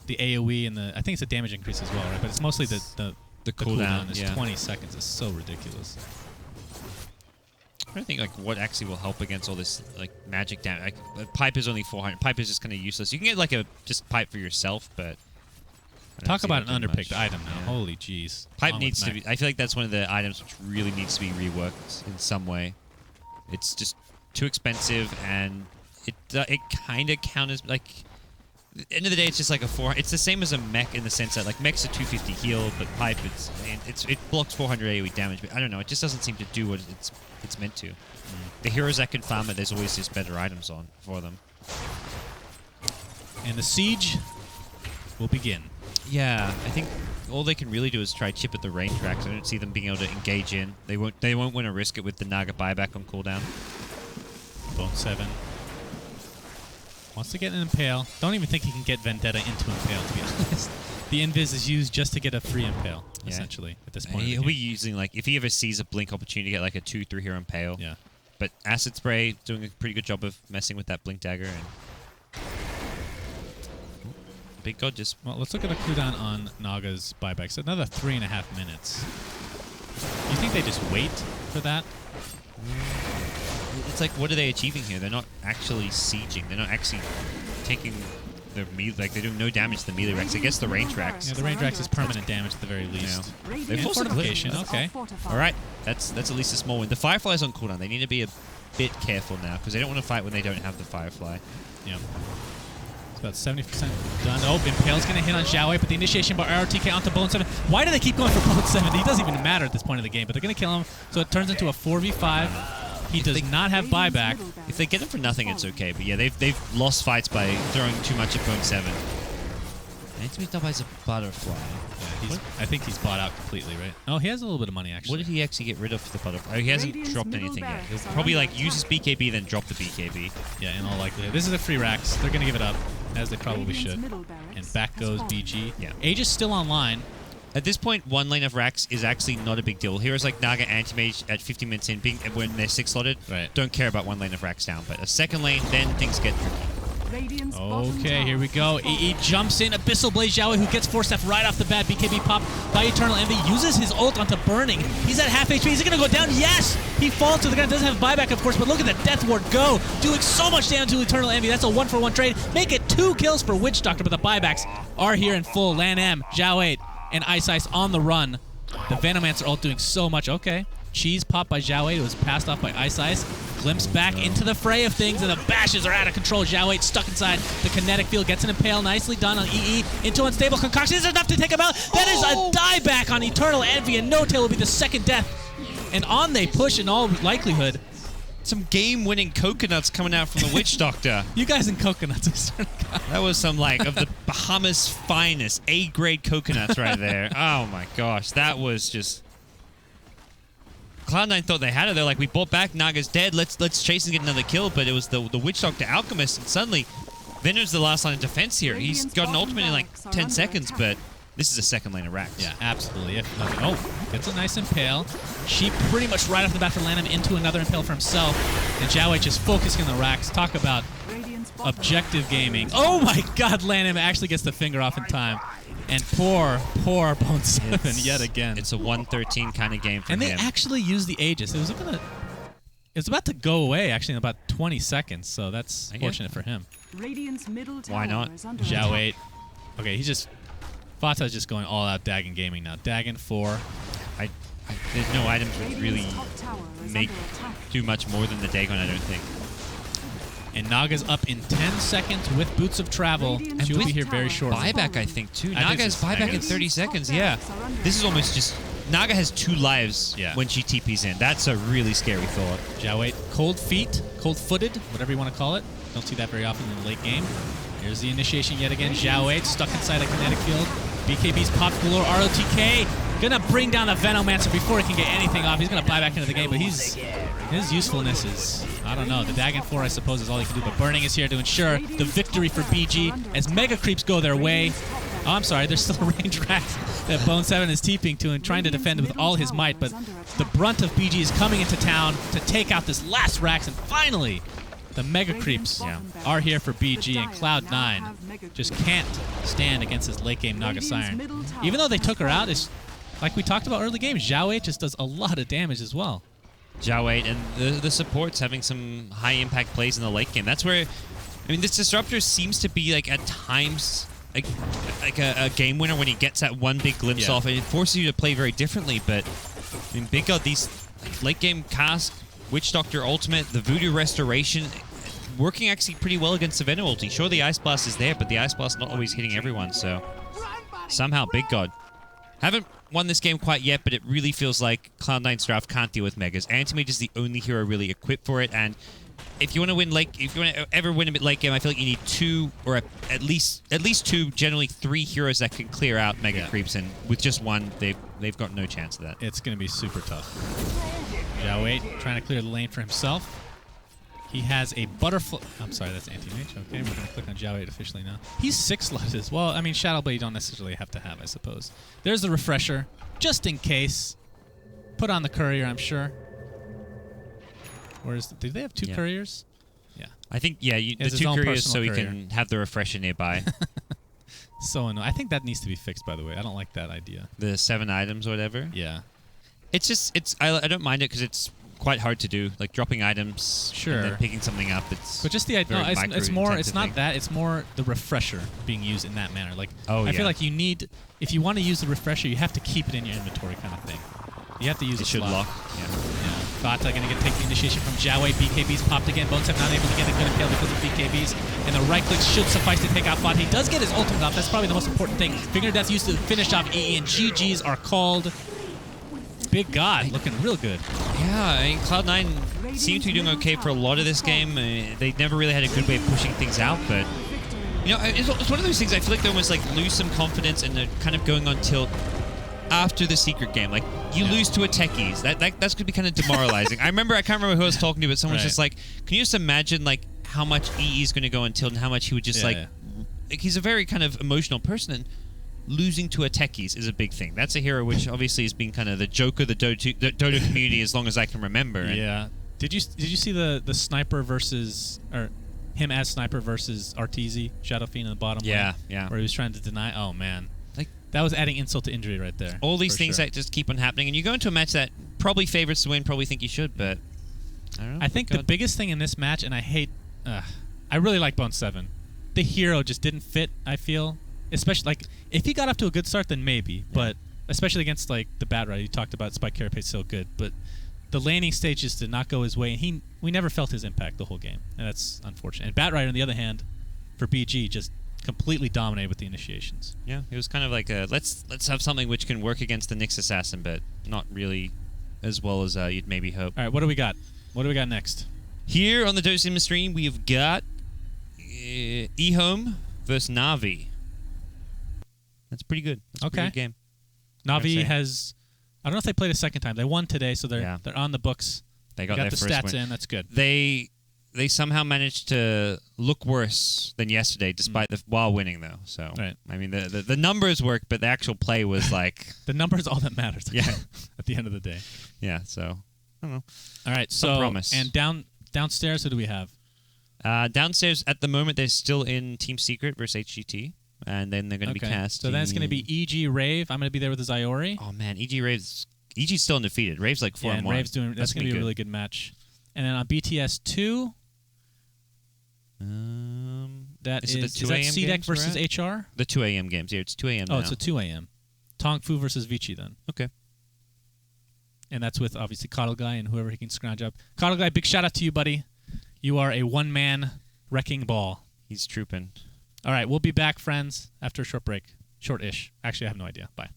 AoE and I think it's a damage increase as well, right? But it's mostly the cooldown. is 20 seconds. It's so ridiculous. I don't think like what actually will help against all this like magic damage. Like, pipe is only 400. Pipe is just kind of useless. You can get like a just pipe for yourself, but talk about an underpicked item now. Yeah. Holy jeez. Pipe needs to be. I feel like that's one of the items which really needs to be reworked in some way. It's just too expensive, and it kind of counters like. At the end of the day, it's just like a 4. It's the same as a mech in the sense that like mech's a 250 heal, but pipe it blocks 400 AoE damage. But I don't know. It just doesn't seem to do what it's meant to. The heroes that can farm it, there's always just better items on for them. And the siege will begin. Yeah, I think all they can really do is try chip at the range racks. I don't see them being able to engage in. They won't want to risk it with the Naga buyback on cooldown. Bone 7. Wants to get an Impale. Don't even think he can get Vendetta into Impale, to be honest. The Invis is used just to get a free Impale, essentially, at this point. He'll be using, like, if he ever sees a blink opportunity to get, like, a 2-3 hero Impale. Yeah. But Acid Spray doing a pretty good job of messing with that blink dagger. And Big God just... Well, let's look at the cooldown on Naga's buyback. So another 3.5 minutes. You think they just wait for that? It's like, what are they achieving here? They're not actually sieging. They're not actually taking the melee. Like, they're doing no damage to the melee racks. I guess the range racks. Yeah, the range racks is permanent damage at the very least. Yeah. They And forced a fortification, clip. okay. All right, that's at least a small win. The Firefly's on cooldown. They need to be a bit careful now because they don't want to fight when they don't have the Firefly. Yeah. It's about 70% done. Oh, Impale's going to hit on Zhao, but the initiation by RTK onto Bone 7. Why do they keep going for Bone 7? He doesn't even matter at this point of the game, but they're going to kill him. So it turns into a 4v5. He does not have buyback. If they get him for nothing, it's okay. But yeah, they've lost fights by throwing too much at Bone 7. Anti-Mage buys a butterfly. Yeah, I think he's bought out completely, right? Oh, he has a little bit of money, actually. What did he actually get rid of for the butterfly? Oh, he hasn't dropped anything yet. He'll probably like use his BKB, then drop the BKB. Yeah, in all likelihood. This is a free racks. They're going to give it up, as they probably should. And back goes BG. Yeah. Aegis still online. At this point, 1 lane of racks is actually not a big deal. Heroes like Naga, Anti-Mage at 50 minutes in, when they're 6-slotted, don't care about 1 lane of racks down. But a second lane, then things get tricky. Okay, here we go. EE jumps in. Abyssal Blaze Zhao, who gets 4-step right off the bat. BKB pop by Eternal Envy. Uses his ult onto Burning. He's at half HP. Is he going to go down? Yes! He falls to the ground. Doesn't have buyback, of course, but look at the Death Ward go. Doing so much damage to Eternal Envy. That's a 1-for-1 trade. Make it 2 kills for Witch Doctor, but the buybacks are here in full. Lan M, Zhao 8, and Ice on the run. The Venomancer ult doing so much. Okay. Cheese pop by Zhao 8. It was passed off by Ice. Glimpse back into the fray of things, and the bashes are out of control. Zhao 8 stuck inside the kinetic field. Gets an Impale. Nicely done on EE. Into Unstable Concoction. Is enough to take him out. That is a dieback on Eternal Envy, and No Tail will be the second death. And on they push in all likelihood. some game-winning coconuts coming out from the Witch Doctor. You guys in coconuts, I swear to God. That was some, like, of the Bahamas finest A-grade coconuts right there. Oh, my gosh. That was just... Cloud9 thought they had it. They're like, we bought back, Naga's dead. Let's chase and get another kill. But it was the Witch Doctor Alchemist, and suddenly Venom's the last line of defense here. He's got an ultimate in, like, 10 seconds, but... This is a second lane of Rax. Yeah, absolutely. If nothing, gets a nice impale. She pretty much right off the bat for land him into another impale for himself. And Jiawei just focusing on the Rax. Talk about objective gaming. Oh my God, Lanham actually gets the finger off in time. And poor Bone 7 yet again. It's a 113 kind of game for him. And they him. actually used the Aegis. It was about to go away actually in about 20 seconds, so that's fortunate for him. Why not? Jiawei. Okay, he's just... Vata's just going all out Dagon gaming now. Dagon 4. There's no items which really do much more than the Dagon, I don't think. And Naga's up in 10 seconds with Boots of Travel. And she'll be here very shortly. Buyback, I think, too. Naga has buyback in 30 seconds, yeah. This is almost just... Naga has 2 lives when she TPs in. That's a really scary thought. Jiawei, cold feet, cold-footed, whatever you want to call it. Don't see that very often in the late game. Here's the initiation yet again. Jiawei stuck inside a kinetic field. BKB's popped galore. ROTK gonna bring down the Venomancer before he can get anything off. He's gonna buy back into the game, but his usefulness is, I don't know. The Dagon 4, I suppose, is all he can do. But Burning is here to ensure the victory for BG as Mega Creeps go their way. Oh, I'm sorry. There's still a range Rax that Bone 7 is TPing to and trying to defend with all his might. But the brunt of BG is coming into town to take out this last Rax, and finally... The Mega Creeps are here for BG, and Cloud9 just can't stand against this late-game Naga Siren. Even though they took her out, it's like we talked about early games, Jiawei just does a lot of damage as well. Jiawei and the supports having some high-impact plays in the late game. That's where, I mean, this Disruptor seems to be, like, at times, like a game winner when he gets that one big glimpse off. And it forces you to play very differently, but, I mean, Big God, these late-game casts, Witch Doctor ultimate, the Voodoo Restoration, working actually pretty well against the Venom ulti. Sure, the Ice Blast is there, but the Ice Blast not always hitting everyone, so somehow Big God. Haven't won this game quite yet, but it really feels like Cloud9's draft can't deal with Megas. Anti-Mage is the only hero really equipped for it, and if you want to win if you want to ever win a bit late game, I feel like you need 2 or at least 2, generally 3 heroes that can clear out Mega Creeps, and with just one, they've got no chance of that. It's going to be super tough. Jiawei trying to clear the lane for himself. He has a butterfly. I'm sorry, that's anti-mage. Okay, we're going to click on Jiawei officially now. He's 6-slotted as well. I mean, Shadow Blade you don't necessarily have to have, I suppose. There's the refresher, just in case. Put on the courier, I'm sure. Do they have 2 couriers? Yeah. I think, the 2 couriers so he can have the refresher nearby. So annoying. I think that needs to be fixed, by the way. I don't like that idea. The 7 items or whatever? Yeah. It's just, I don't mind it because it's quite hard to do, like dropping items and then picking something up. But just the idea, it's more, it's not that, it's more the refresher being used in that manner. Like, I feel like you need, if you want to use the refresher, you have to keep it in your inventory kind of thing. You have to use it. It should lock. Yeah. Vata going to take the initiation from Jiawei. BKB's popped again. Bone 7 not able to get a good impale because of BKB's. And the right click should suffice to take out Vata. He does get his ultimate off. That's probably the most important thing. Finger Death's used to finish off EE, and GG's are called. Big God, looking real good. Yeah, I mean, Cloud9 seem to be doing okay for a lot of this game. They never really had a good way of pushing things out, but you know, it's one of those things I feel like they almost like lose some confidence and they're kind of going on tilt after the secret game. Like, you lose to a techies. That's going to be kind of demoralizing. I can't remember who I was talking to, but someone's just like, can you just imagine like how much EE is going to go on tilt and how much he would just like he's a very kind of emotional person, and losing to a techies is a big thing. That's a hero which obviously has been kind of the joke of the Dota community as long as I can remember. Yeah. Did you see the sniper versus, or him as sniper versus Arteezy, Shadow Fiend in the bottom lane? Yeah. Where he was trying to deny. Oh man, like that was adding insult to injury right there. All these things that just keep on happening, and you go into a match that probably favorites to win, probably think you should, but I don't know. I think the biggest thing in this match, and I really like Bone 7. The hero just didn't fit, I feel. Especially, like, if he got off to a good start, then maybe. But especially against, like, the Bat Rider, you talked about Spike Carapace so good. But the laning stages did not go his way, and we never felt his impact the whole game. And that's unfortunate. And Bat Rider, on the other hand, for BG, just completely dominated with the initiations. Yeah, it was kind of like let's have something which can work against the Nyx Assassin, but not really as well as you'd maybe hope. All right, what do we got? What do we got next? Here on the Dota Cinema stream, we have got eHome versus Na'Vi. That's pretty good. That's a pretty good game. Na'Vi has... I don't know if they played a second time. They won today, so they're on the books. They got the their first stats win. in. That's good. They somehow managed to look worse than yesterday, despite while winning though. So I mean, the numbers work, but the actual play was like the numbers all that matters. Yeah, at the end of the day. Yeah. So I don't know. All right. Some promise. And downstairs, who do we have? Downstairs at the moment, they're still in Team Secret versus HGT, and then they're going to be casting. So then it's going to be EG Rave. I'm going to be there with the Iori. Oh man, EG's still undefeated. Rave's like 4-1. Rave's doing. That's going to be a really good match. And then on BTS 2. Is that CDEC versus HR? The 2 a.m. games. Yeah, it's 2 a.m. Oh, now. it's a 2 a.m. Tong Fu versus Vici then. Okay. And that's with, obviously, Coddle Guy and whoever he can scrounge up. Coddle Guy, big shout out to you, buddy. You are a one-man wrecking ball. He's trooping. All right, we'll be back, friends, after a short break. Short-ish. Actually, I have no idea. Bye.